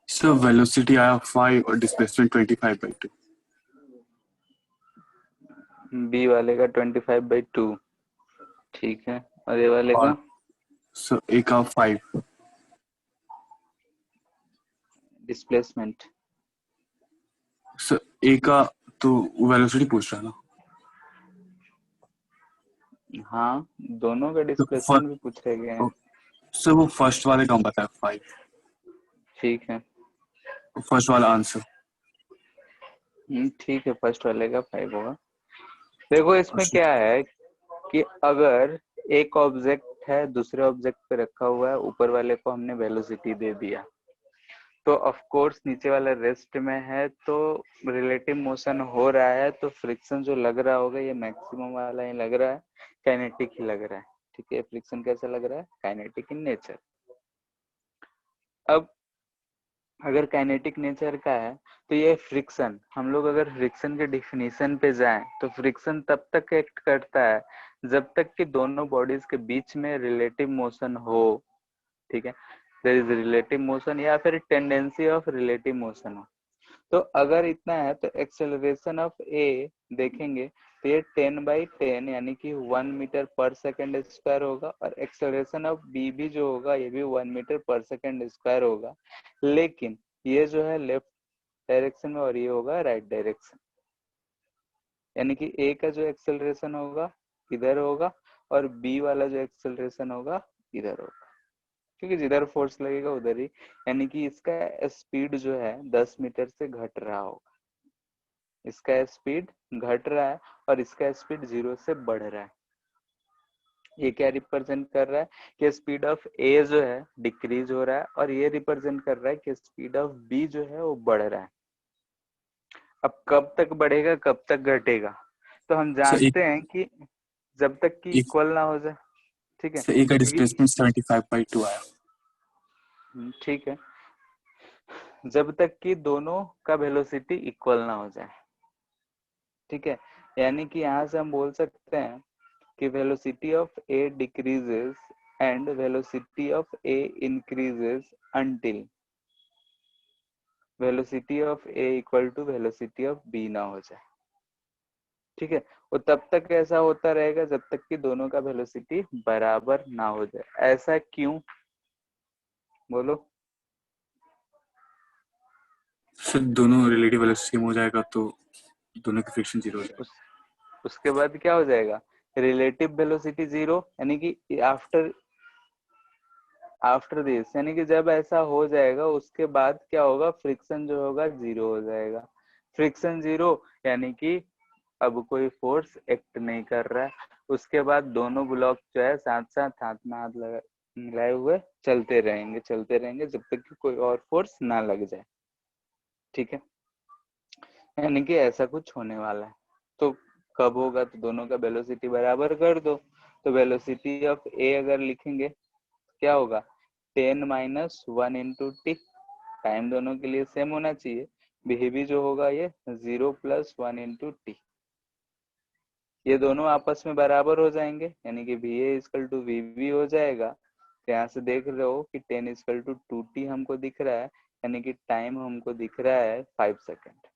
So velocity आया 5 और displacement 25/2. बी वाले का 25/2, ठीक है, और ये वाले का और so A का 5. डिस्प्लेसमेंट। So A का तो velocity पूछ रहा है ना, हाँ, दोनों का तो डिस्प्लेसमेंट भी पूछ रहे गए हैं। so वो फर्स्ट वाले का हम बताया 5, ठीक है, फर्स्ट वाला आंसर। ठीक है, फर्स्ट वाले का 5 होगा। देखो इसमें क्या है कि अगर एक ऑब्जेक्ट है दूसरे ऑब्जेक्ट पे रखा हुआ है, ऊपर वाले को हमने वेलोसिटी दे दिया, तो ऑफ कोर्स नीचे वाला रेस्ट में है, तो रिलेटिव मोशन हो रहा है, तो फ्रिक्शन जो लग रहा होगा ये मैक्सिमम वाला ही लग रहा है, काइनेटिक ही लग रहा है। ठीक है, फ्रिक्शन कैसा लग रहा है? Kinetic in nature. अब अगर काइनेटिक नेचर का है तो ये फ्रिक्शन, हम लोग अगर फ्रिक्शन के डिफिनीशन पे जाएं तो फ्रिक्शन तब तक एक्ट करता है जब तक कि दोनों बॉडीज के बीच में रिलेटिव मोशन हो। ठीक है, देयर इज रिलेटिव मोशन या फिर टेंडेंसी ऑफ रिलेटिव मोशन हो। तो अगर इतना है तो एक्सेलरेशन ऑफ ए देखेंगे तो ये 10/10 यानी कि 1 मीटर पर सेकंड स्क्वायर होगा, और एक्सेलरेशन ऑफ बी भी जो होगा ये भी 1 मीटर पर सेकंड स्क्वायर होगा, लेकिन ये जो है लेफ्ट डायरेक्शन में और ये होगा राइट डायरेक्शन। यानी कि ए का जो एक्सेलरेशन होगा इधर होगा और बी वाला जो एक्सेलरेशन होगा इधर होगा, क्योंकि जिधर फोर्स लगेगा उधर ही, यानी कि इसका स्पीड जो है 10 मीटर से घट रहा होगा, इसका स्पीड घट रहा है और इसका स्पीड 0 से बढ़ रहा है। ये क्या रिप्रेजेंट कर रहा है कि स्पीड ऑफ ए जो है डिक्रीज हो रहा है, और ये रिप्रेजेंट कर रहा है कि स्पीड ऑफ बी जो है वो बढ़ रहा है। अब कब तक बढ़ेगा कब तक घटेगा, तो हम जानते हैं कि जब तक कि इक्वल ना हो जाए। ठीक है, A का क्योंकि डिस्प्लेसमेंट 75/2 आया। ठीक है, जब तक कि दोनों का वेलोसिटी इक्वल ना हो जाए। ठीक है, यानी कि यहाँ से हम बोल सकते हैं कि velocity of A decreases and velocity of A increases until velocity of A equal to velocity of B ना हो जाए। ठीक है, वो तब तक ऐसा होता रहेगा जब तक कि दोनों का वेलोसिटी बराबर ना हो जाए। ऐसा क्यों, बोलो? सर दोनों रिलेटिव वेलोसिटी सेम हो जाएगा तो दोनों की फ्रिक्शन 0 हो जाएगा। उसके बाद क्या हो जाएगा? रिलेटिव वेलोसिटी 0, यानी कि आफ्टर दिस, यानी कि जब ऐसा हो जाएगा उसके बाद क्या होगा? फ्रिक्शन जो होगा 0 हो जाएगा। फ्रिक्शन 0 यानी कि अब कोई फोर्स एक्ट नहीं कर रहा है। उसके बाद दोनों ब्लॉक जो है साथ साथ हाथ में हाथ मिलाए हुए चलते रहेंगे जब तक कि कोई और फोर्स ना लग जाए। ठीक है, यानी कि ऐसा कुछ होने वाला है। तो कब होगा? तो दोनों का वेलोसिटी बराबर कर दो, तो वेलोसिटी ऑफ ए अगर लिखेंगे क्या होगा? 10 - 1 × t। टाइम दोनों के लिए सेम होना चाहिए, भी जो होगा ये 0 + 1 × t। ये दोनों आपस में बराबर हो जाएंगे, यानी कि Va = Vb हो जाएगा। तो यहाँ से देख रहे हो कि 10 = 2t हमको दिख रहा है, यानी कि टाइम हमको दिख रहा है 5 सेकेंड।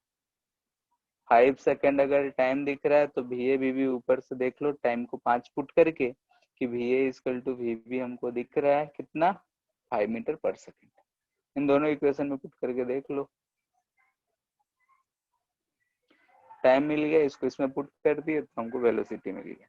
5 सेकेंड अगर टाइम दिख रहा है तो Va Vb ऊपर से देख लो टाइम को 5 पुट करके कि Va = Vb हमको दिख रहा है कितना? 5 मीटर पर सेकेंड। इन दोनों इक्वेशन में पुट करके देख लो, टाइम मिल गया, इसको इसमें पुट कर दिए तो हमको वेलोसिटी मिल गया।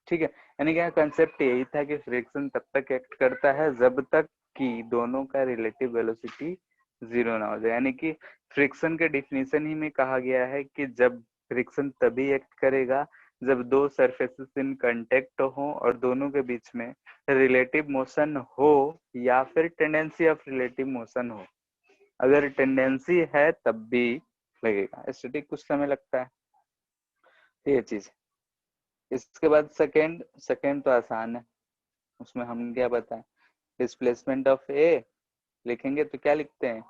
ठीक है, यानी कि कंसेप्ट यही था कि फ्रिक्शन तब तक एक्ट करता है जब तक कि दोनों का रिलेटिव वेलोसिटी 0 ना हो जाए। यानी कि फ्रिक्शन के डिफिनीशन ही में कहा गया है कि जब फ्रिक्शन तभी एक्ट करेगा जब दो सरफेसेस इन कांटेक्ट हो और दोनों के बीच में रिलेटिव मोशन हो या फिर टेंडेंसी ऑफ रिलेटिव मोशन हो। अगर टेंडेंसी है तब भी लगेगा, स्टैटिक कुछ समय लगता है, ये चीज। इसके बाद सेकेंड तो आसान है, उसमें हम क्या बताएं, डिस्प्लेसमेंट ऑफ ए लिखेंगे तो क्या लिखते हैं,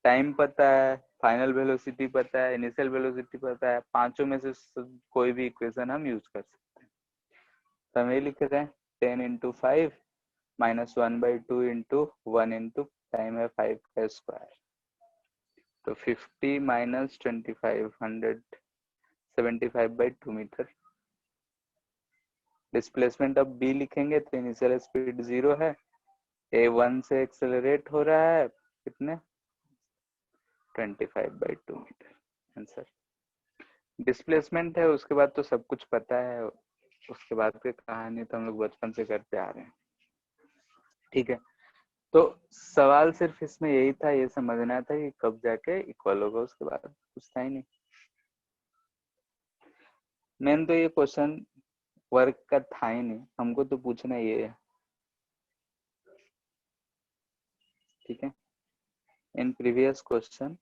टाइम पता है, फाइनल वेलोसिटी पता है, इनिशियल वेलोसिटी पता है, पांचों में से कोई भी इक्वेशन हम यूज कर सकते हैं। तो हम ये लिख रहे हैं 10 into 5 minus 1/2 into 1 into time है 5 का स्क्वायर, तो 50 minus 25 175/2 metre. Displacement of B लिखेंगे तो इनिशियल स्पीड 0 है, ए 1 से एक्सेलरेट हो रहा है, कितने 25/2 मीटर आंसर। डिस्प्लेसमेंट है, उसके बाद तो सब कुछ पता है, उसके बाद की कहानी तो हम लोग बचपन से करते आ रहे हैं। ठीक है, तो सवाल सिर्फ इसमें यही था, ये समझना था कि कब जाके इक्वल होगा, उसके बाद कुछ था ही नहीं। मेन तो ये क्वेश्चन वर्क का था ही नहीं, हमको तो पूछना ये है। ठीक है, इन प्रीवियस क्वेश्चन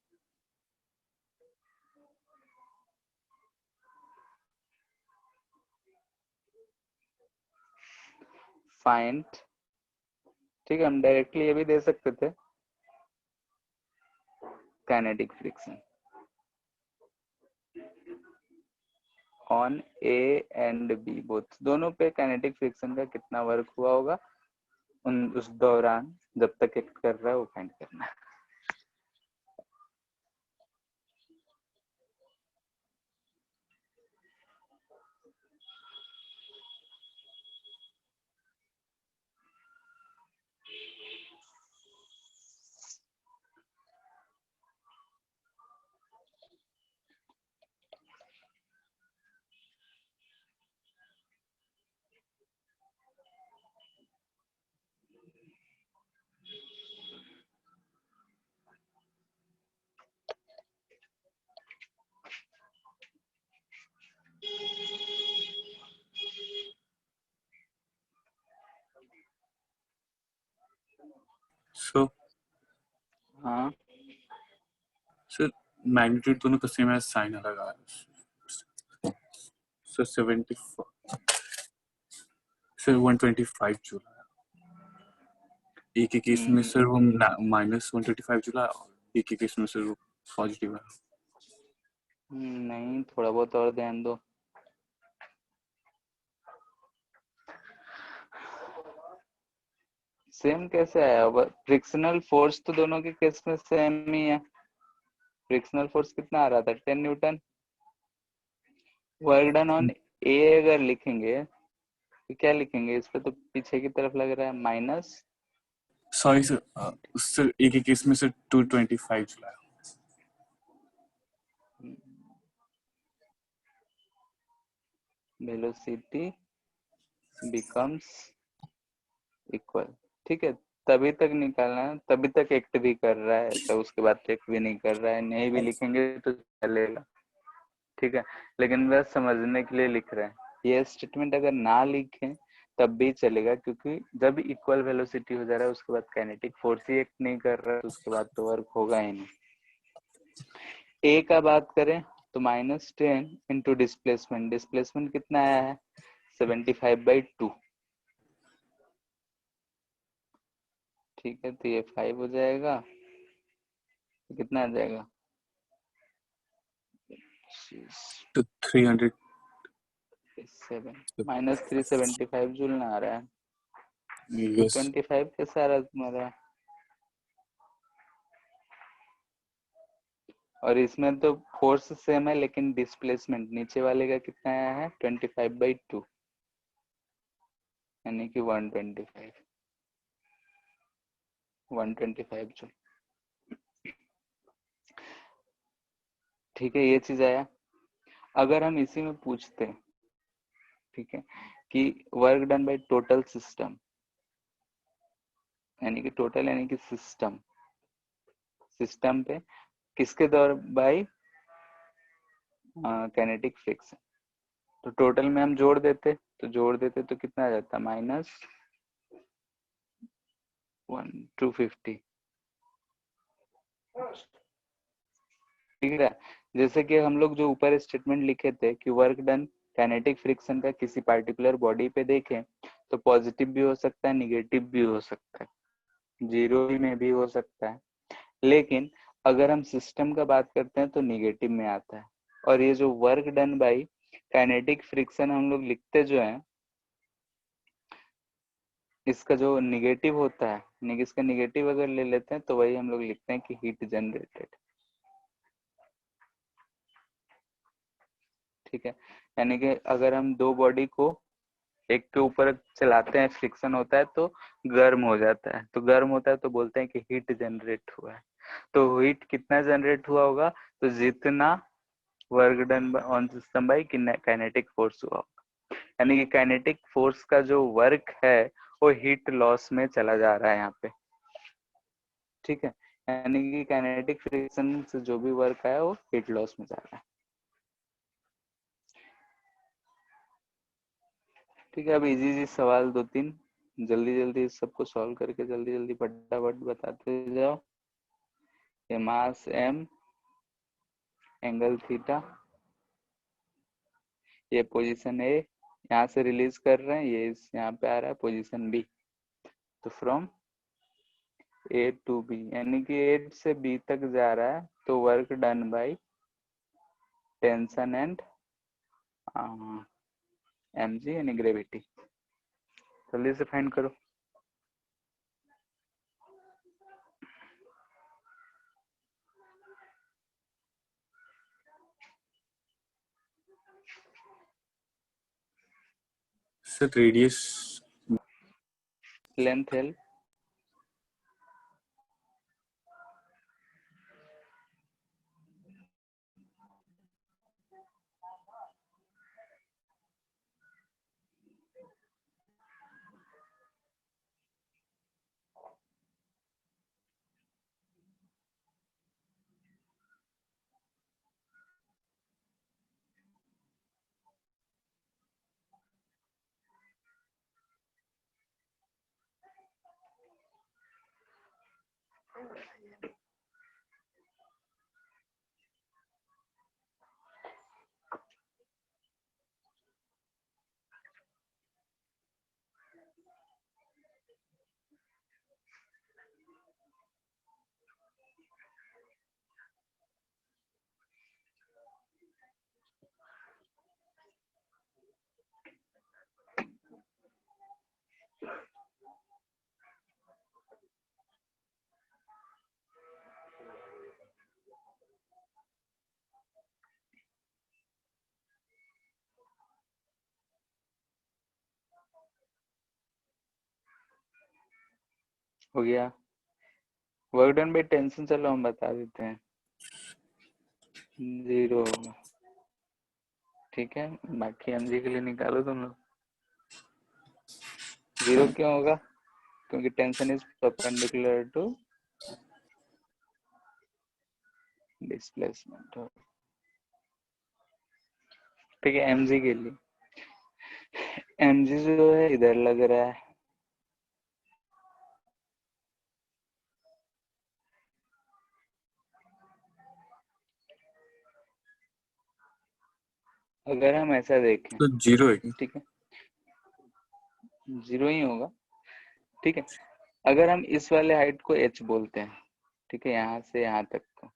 फाइंड, ठीक है, हम डायरेक्टली ये भी दे सकते थे, kinetic friction on A and B both, दोनों पे काइनेटिक फ्रिक्शन का कितना वर्क हुआ होगा उस दौरान जब तक एक्ट कर रहा है, वो फाइंड करना है। सो हाँ, सर मैग्नीट्यूड दोनों का सेम है, साइन अलग आ रहा है। सर 74 सर 125 जूल, एक ही केस में सर वो माइनस 125 जूल और एक ही केस में सर वो पॉजिटिव है। नहीं, थोड़ा बहुत और ध्यान दो। सेम कैसे आया, फ्रिक्शनल फोर्स तो दोनों के केस में सेम ही है। फ्रिक्शनल फोर्स कितना आ रहा था, 10 न्यूटन। वर्क डन ऑन ए अगर लिखेंगे तो क्या लिखेंगे, इस पे तो पीछे की तरफ लग रहा है माइनस, सॉरी सर एक ही केस में सर 225 जूल आया। वेलोसिटी बिकम्स इक्वल, ठीक है, तभी तक निकालना है, तभी तक एक्ट भी कर रहा है, तो उसके बाद एक्ट भी नहीं कर रहा है, नहीं भी लिखेंगे तो चलेगा। ठीक है, लेकिन बस समझने के लिए लिख रहे हैं। ये स्टेटमेंट अगर ना लिखें तब भी चलेगा, क्योंकि जब इक्वल वेलोसिटी हो जा रहा है उसके बाद काइनेटिक फोर्स ही एक्ट नहीं कर रहा है, तो उसके बाद तो वर्क होगा ही नहीं। ए का बात करें तो -10 इंटू डिस्प्लेसमेंट, डिस्प्लेसमेंट कितना आया है 75/2, ठीक है, तो ये 5 हो जाएगा, तो कितना आ जाएगा तो 300 7 -375 जूल ना आ रहा है, यस 25 के सारा तुम्हारा, और इसमें तो फोर्स सेम है लेकिन डिस्प्लेसमेंट नीचे वाले का कितना आया है 25/2, यानी कि 125 जूल। ठीक है, ये चीज आया। अगर हम इसी में पूछते, ठीक है, कि work done by total system, यानी कि टोटल यानी कि सिस्टम पे किसके द्वारा, बाय काइनेटिक फ्रिक्शन, तो टोटल में हम जोड़ देते तो कितना आ जाता, -1 250। ठीक है, जैसे कि हम लोग जो ऊपर स्टेटमेंट लिखे थे कि वर्क डन काइनेटिक फ्रिक्शन का किसी पार्टिकुलर बॉडी पे देखें तो पॉजिटिव भी हो सकता है, निगेटिव भी हो सकता है, जीरो में भी हो सकता है, लेकिन अगर हम सिस्टम का बात करते हैं तो निगेटिव में आता है। और ये जो work done bye kinetic friction हम लोग लिखते जो है, इसका जो निगेटिव होता है, इसका निगेटिव अगर ले लेते हैं तो वही हम लोग लिखते हैं कि हीट जनरेटेड। ठीक है, यानी कि अगर हम दो बॉडी को एक के ऊपर चलाते हैं, फ्रिक्शन होता है तो गर्म हो जाता है, तो गर्म होता है तो बोलते हैं कि हीट जनरेट हुआ है। तो हीट कितना जनरेट हुआ होगा, तो जितना work done on system by kinetic force हुआ होगा, यानी कि काइनेटिक फोर्स का जो वर्क है वो हीट लॉस में चला जा रहा है यहाँ पे। ठीक है, यानी कि काइनेटिक फ्रिक्शन से जो भी वर्क आया वो हीट लॉस में जा रहा है। ठीक है, अब इजी सवाल 2-3 जल्दी सबको सॉल्व करके जल्दी फटाफट बताते जाओ। ये मास m, एंगल थीटा, ये पोजीशन A यहाँ से रिलीज कर रहे हैं, ये इस यहाँ पे आ रहा है पोजीशन B। तो फ्रॉम A to B, यानी कि A से B तक जा रहा है, तो work done by tension and mg यानी ग्रेविटी। जल्दी से फाइंड करो। सर रेडियस लेंथ L, हो गया। वर्क डन बाय टेंशन चलो हम बता देते हैं, 0 होगा। ठीक है, बाकी mg के लिए निकालो तुम लोग। 0 क्यों होगा, क्योंकि tension is perpendicular to displacement. ठीक है, mg के लिए mg जो है इधर लग रहा है, अगर हम ऐसा देखें, तो 0 है क्या? ठीक है, 0 ही होगा। ठीक है, अगर हम इस वाले हाइट को h बोलते हैं, ठीक है, यहाँ से यहाँ तक को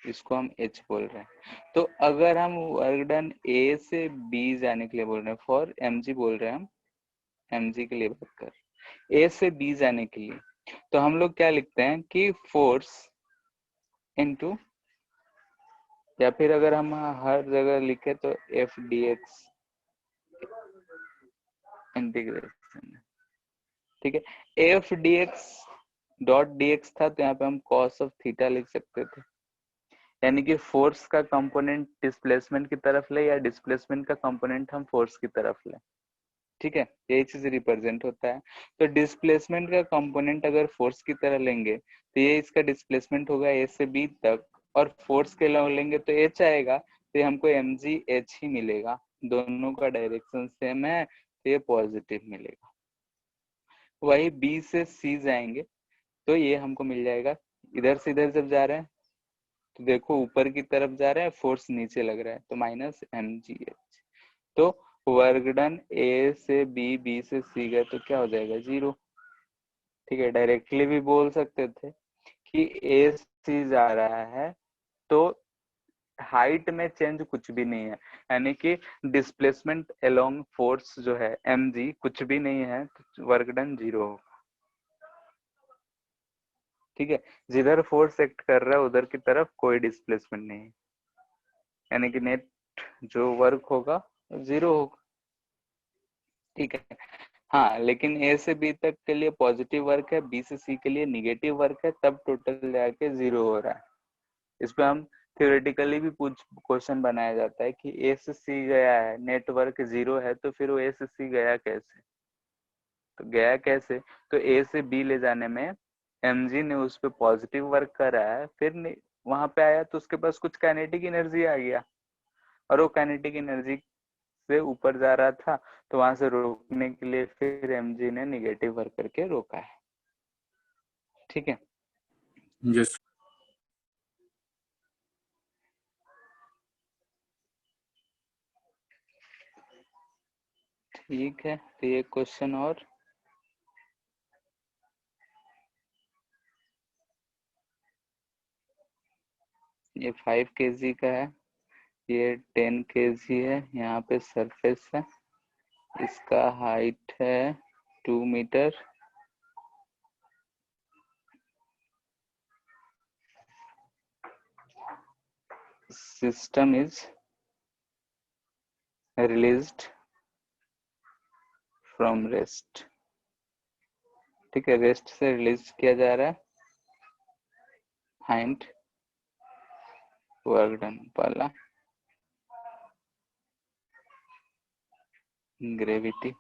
इसको हम h बोल रहे हैं, तो अगर हम वर्क डन A से B जाने के लिए बोल रहे हैं, फॉर mg बोल रहे हैं हम, mg के लिए बात कर A से B जाने के लिए, तो हम लोग क्या लिखते हैं कि फोर्स इनटू, या फिर अगर हम हर जगह लिखे तो f dx इंटीग्रेशन। ठीक है, f dx डॉट dx था तो यहाँ पे हम cos ऑफ थीटा लिख सकते थे, यानी कि फोर्स का कंपोनेंट डिस्प्लेसमेंट की तरफ ले या डिस्प्लेसमेंट का कंपोनेंट हम फोर्स की तरफ ले। ठीक है, यही चीज रिप्रेजेंट होता है। तो डिस्प्लेसमेंट का कंपोनेंट अगर फोर्स की तरह लेंगे तो ये इसका डिस्प्लेसमेंट होगा A से B तक, और फोर्स के लिए लेंगे तो H आएगा, तो हमको mg H ही मिलेगा, दोनों का डायरेक्शन सेम है तो ये पॉजिटिव मिलेगा। वही बी से सी जाएंगे तो ये हमको मिल जाएगा, इधर से इधर जब जा रहे हैं तो देखो ऊपर की तरफ जा रहे हैं, फोर्स नीचे लग रहा है तो माइनस mgh। तो वर्क डन ए से बी, बी से सी गए तो क्या हो जाएगा 0। ठीक है, डायरेक्टली भी बोल सकते थे कि ए सी जा रहा है तो हाइट में चेंज कुछ भी नहीं है, यानी कि डिस्प्लेसमेंट अलोंग फोर्स जो है mg कुछ भी नहीं है तो वर्क डन 0 होगा। ठीक है, जिधर फोर्स एक्ट कर रहा है उधर की तरफ कोई डिस्प्लेसमेंट नहीं है, यानी कि नेट जो वर्क होगा 0 होगा। ठीक है, हाँ लेकिन ए से बी तक के लिए पॉजिटिव वर्क है, बी से सी के लिए निगेटिव वर्क है, तब टोटल जाके 0 हो रहा है। इस पे हम थ्योरेटिकली भी कुछ क्वेश्चन बनाया जाता है कि ए से सी गया है, नेटवर्क 0 है तो फिर वो ए से सी गया कैसे, तो गया कैसे, तो ए से बी ले जाने में mg ने उस पे पॉजिटिव वर्क करा है, फिर वहां पे आया तो उसके पास कुछ काइनेटिक एनर्जी आ गया और वो काइनेटिक एनर्जी से ऊपर जा रहा था तो वहां से रोकने के लिए फिर mg ने निगेटिव वर्क करके रोका है। ठीक है, यस ठीक है, तो ये क्वेश्चन और ये 5 kg का है, ये 10 kg है, यहाँ पे सरफेस है, इसका हाइट है 2 metre, system is released from rest. ठीक है, रेस्ट से रिलीज किया जा रहा है, फाइंड वर्क डन। पहला ग्रेविटी,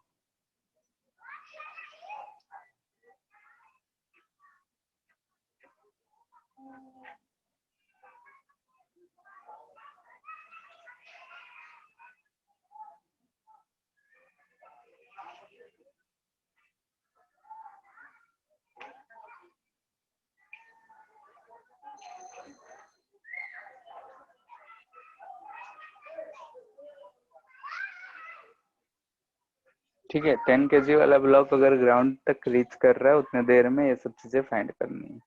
ठीक है, 10 kg वाला ब्लॉक अगर ग्राउंड तक रीच कर रहा है उतने देर में ये सब चीजें फाइंड करनी है।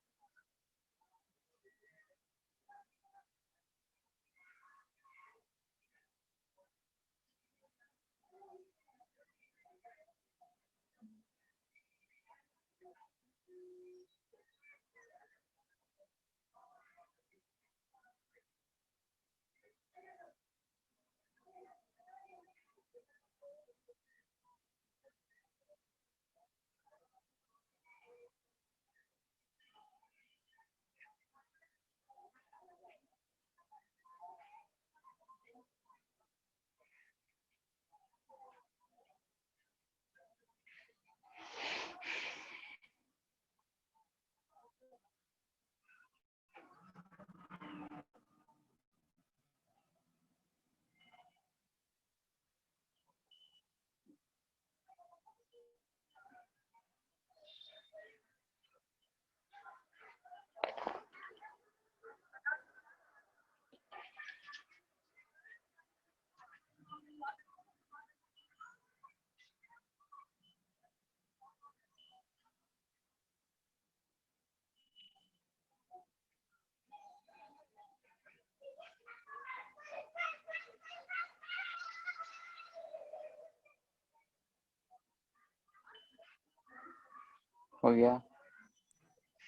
हो गया,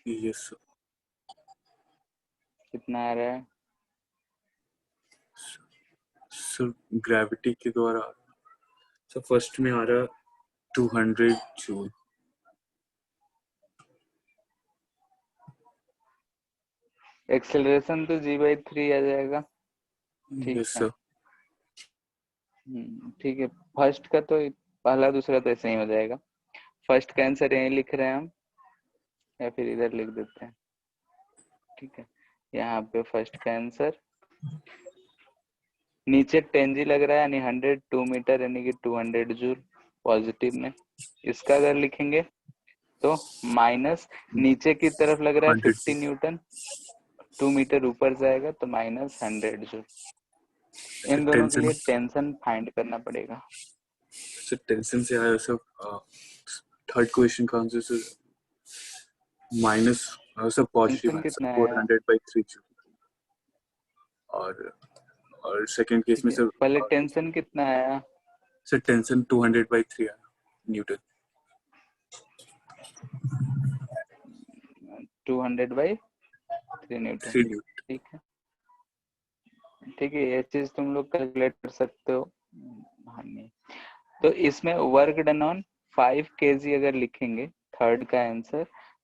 यस कितना आ रहा है? सर ग्रेविटी के द्वारा सर फर्स्ट में आ रहा 200 जूल। एक्सेलरेशन तो g/3 आ जाएगा। ठीक यस है, सर ठीक है, फर्स्ट का तो पहला दूसरा तो ऐसे ही हो जाएगा। फर्स्ट का आंसर यहीं लिख रहे हैं हम या फिर इधर लिख देते हैं। ठीक है, यहाँ पे फर्स्ट का आंसर नीचे 10G लग रहा है यानी 102 मीटर यानी कि 200 जूल पॉजिटिव में। इसका अगर लिखेंगे तो माइनस नीचे की तरफ लग रहा है 50 न्यूटन, 2 मीटर ऊपर जाएगा तो माइनस 100 जूल। इन दोनों के लिए टेंशन फाइंड करना पड़ेगा। सर टेंशन से आया सर थर्ड क्वेश्चन का answer sir minus sir positive tension है कितना सर है 400/3 जूल। और सेकंड केस में सर पहले टेंशन कितना आया? सर टेंशन 200/3 आया न्यूटन। 200/3 न्यूटन। 3 न्यूटन। ठीक है, ठीक है, ये चीज तुम लोग कैलकुलेट कर सकते हो। हाँ नहीं, तो इसमें वर्क डन ऑन 5 kg अगर लिखेंगे थर्ड का आंसर,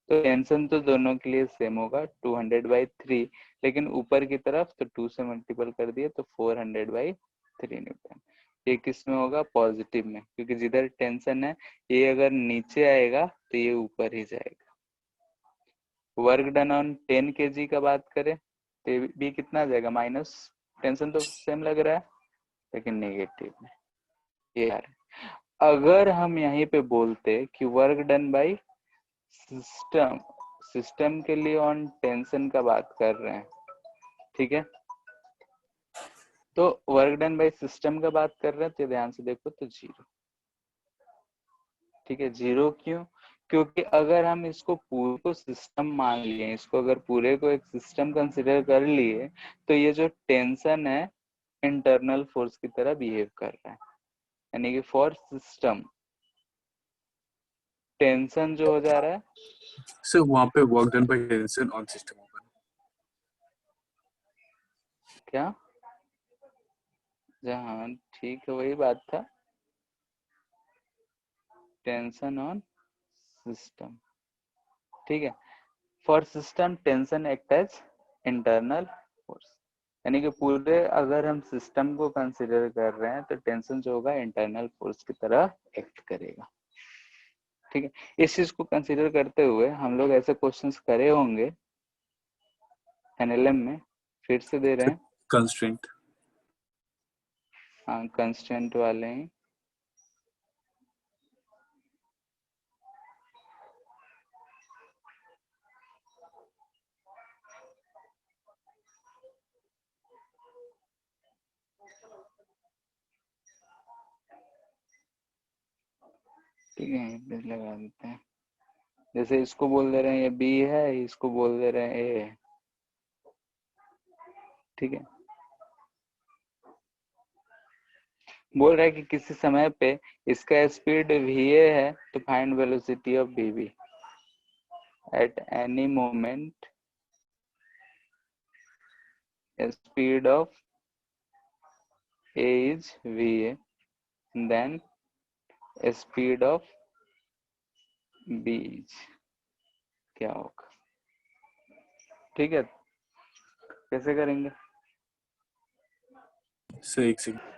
तो टेंशन तो दोनों के लिए सेम होगा 200/3, लेकिन ऊपर की तरफ तो 2 से मल्टीपल कर दिए तो 400/3 न्यूटन। ये किस में होगा? पॉजिटिव में, क्योंकि जिधर टेंशन है ये अगर नीचे आएगा तो ये ऊपर ही जाएगा। वर्क डन ऑन 10 kg का बात करें तो भी कितना आ जाएगा? माइनस, टेंशन तो सेम लग रहा है लेकिन नेगेटिव में ये आ रहा है। अगर हम यहीं पे बोलते कि work done by system, system के लिए ऑन टेंशन का बात कर रहे हैं, ठीक है, तो वर्क डन बाय सिस्टम का बात कर रहे हैं तो ध्यान से देखो तो 0। ठीक है, 0 क्यों? क्योंकि अगर हम इसको पूरे को सिस्टम मान लिए, इसको अगर पूरे को एक सिस्टम कंसिडर कर लिए, तो ये जो टेंशन है इंटरनल फोर्स की तरह बिहेव कर रहा है, यानी कि फॉर सिस्टम टेंशन जो हो जा रहा है, सर वहाँ पे work done by tension on system होगा। क्या? जहाँ ठीक है, वही बात था, टेंशन ऑन सिस्टम। ठीक है, for system tension act as internal force, यानी कि पूरे अगर हम सिस्टम को कंसिडर कर रहे हैं तो टेंशन जो होगा इंटरनल फोर्स की तरह एक्ट करेगा। ठीक है, इस चीज को कंसिडर करते हुए हम लोग ऐसे क्वेश्चंस करे होंगे एनएलएम में, फिर से दे रहे हैं। कंस्ट्रेंट। हाँ, कंस्टेंट वाले ही। ठीक है, ये लगा देते हैं। जैसे इसको बोल दे रहे हैं ये बी है, इसको बोल दे रहे हैं ए है। ठीक है, बोल रहा है कि किसी समय पे इसका स्पीड va है तो find velocity of bv at any moment, speed of a is va, then speed of b is क्या होगा? ठीक है, कैसे करेंगे? सर एक सेकंड।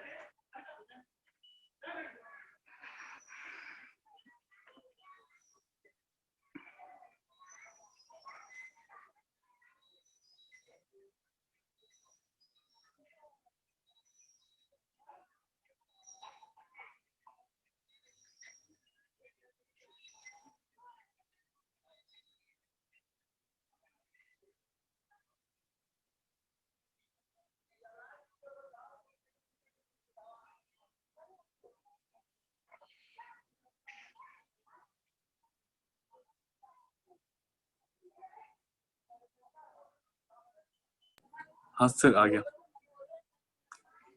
हाँ सर आ गया।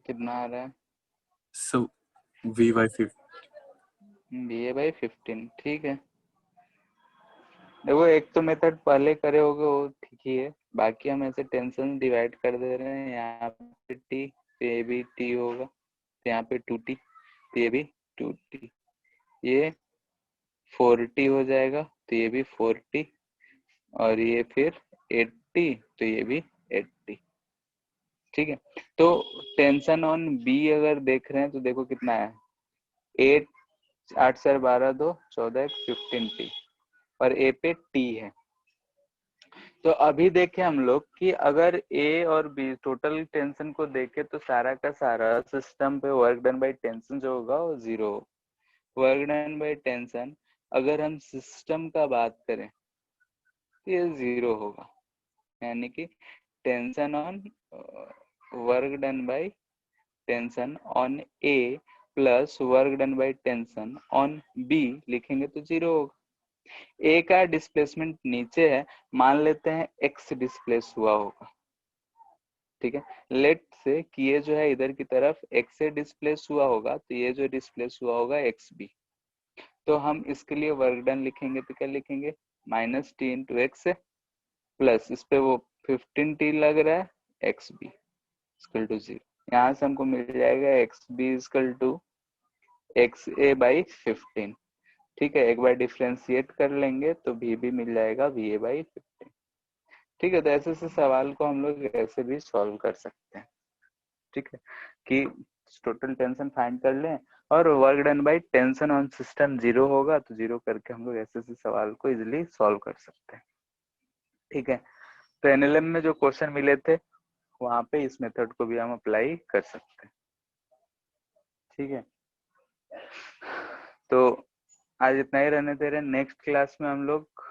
कितना आ रहा है? Sir v/5 va/15। ठीक है, देखो एक तो मेथड पहले करे होगे वो ठीक ही है, बाकी हम ऐसे टेंशन डिवाइड कर दे रहे हैं। यहाँ पे टी तो ये भी टी होगा, तो यहाँ पे 2t तो ये भी 2t, ये 4t हो जाएगा तो ये भी 4t, और ये फिर 8t तो ये भी 8t। ठीक है, तो टेंशन ऑन बी अगर देख रहे हैं तो देखो कितना है, 8 8 4 12 2 14 15t, और ए पे टी है। तो अभी देखें हम लोग कि अगर ए और बी टोटल टेंशन को देखें तो सारा का सारा सिस्टम पे वर्क डन बाय टेंशन जो होगा वो 0 होगा। वर्क डन बाय टेंशन अगर हम सिस्टम का बात करें तो ये 0 होगा, यानी कि tension on work done by tension on A plus work done by tension on B लिखेंगे तो 0 होगा। ए का डिस्प्लेसमेंट नीचे है, मान लेते हैं एक्स डिस्प्लेस हुआ होगा, ठीक है। लेट से कि ये जो है इधर की तरफ एक्स से डिस्प्लेस हुआ होगा, तो ये जो डिस्प्लेस हुआ होगा एक्स बी। तो हम इसके लिए वर्क डन लिखेंगे तो क्या लिखेंगे, -t इंटू एक्स प्लस इस पे वो 15t लग रहा है एक्स बी इक्वल टू 0। यहाँ से हमको मिल जाएगा X B equal to X A by 15, ठीक है। एक बार डिफ्रेंशिएट कर लेंगे तो भी मिल जाएगा वी ए बाई 15, ठीक है। तो ऐसे से सवाल को हम लोग ऐसे भी सॉल्व कर सकते हैं, ठीक है, कि टोटल टेंशन फाइंड कर लें और work done by tension on system 0 होगा तो 0 करके हम लोग ऐसे से सवाल को इजिली सॉल्व कर सकते हैं, ठीक है। तो एनएलएम में जो क्वेश्चन मिले थे वहां पे इस मेथड को भी हम अप्लाई कर सकते हैं, ठीक है। तो आज इतना ही रहने दे रहे हैं। नेक्स्ट क्लास में हम लोग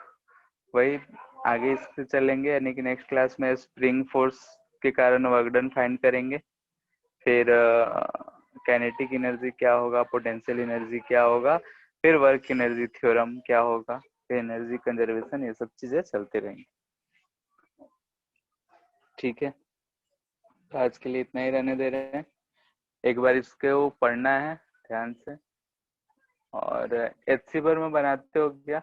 वही आगे इससे चलेंगे, यानी कि नेक्स्ट क्लास में स्प्रिंग फोर्स के कारण वर्क डन फाइंड करेंगे, फिर काइनेटिक एनर्जी क्या होगा, पोटेंशियल एनर्जी क्या होगा, फिर वर्क एनर्जी थ्योरम क्या होगा, फिर एनर्जी कंजर्वेशन, ये सब चीजें चलते रहेंगी, ठीक है। तो आज के लिए इतना ही रहने दे रहे हैं। एक बार इसके वो पढ़ना है ध्यान से। और एचसी पर में बनाते हो क्या?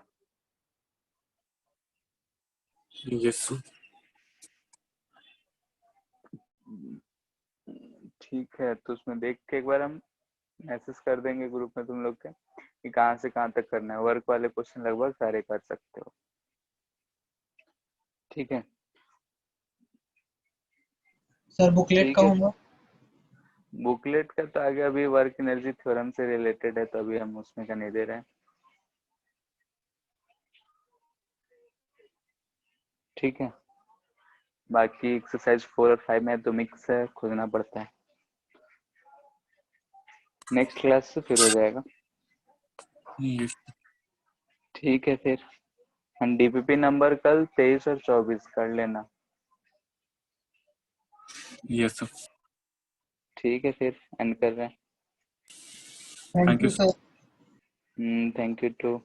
Yes sir. ठीक है, तो उसमें देख के एक बार हम मैसेज कर देंगे ग्रुप में तुम लोग के कि कहाँ से कहाँ तक करना है। वर्क वाले क्वेश्चन लगभग सारे कर सकते हो, ठीक है। सर बुकलेट ठीक का है, होगा? बुकलेट का तो आगे अभी वर्क एनर्जी थ्योरम से रिलेटेड है, तो अभी हम उसमें का नहीं दे रहे हैं, ठीक है। बाकी एक्सरसाइज 4 और 5 में तो मिक्स है, खोजना पड़ता है। नेक्स्ट क्लास से फिर हो जाएगा, यस ठीक है। फिर हम डीपीपी नंबर कल 23 और 24 कर लेना, यस सर। ठीक है। फिर एंड कर रहे हैं। Thank thank you you sir. Thank you to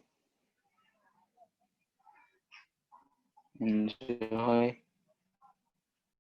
enjoy.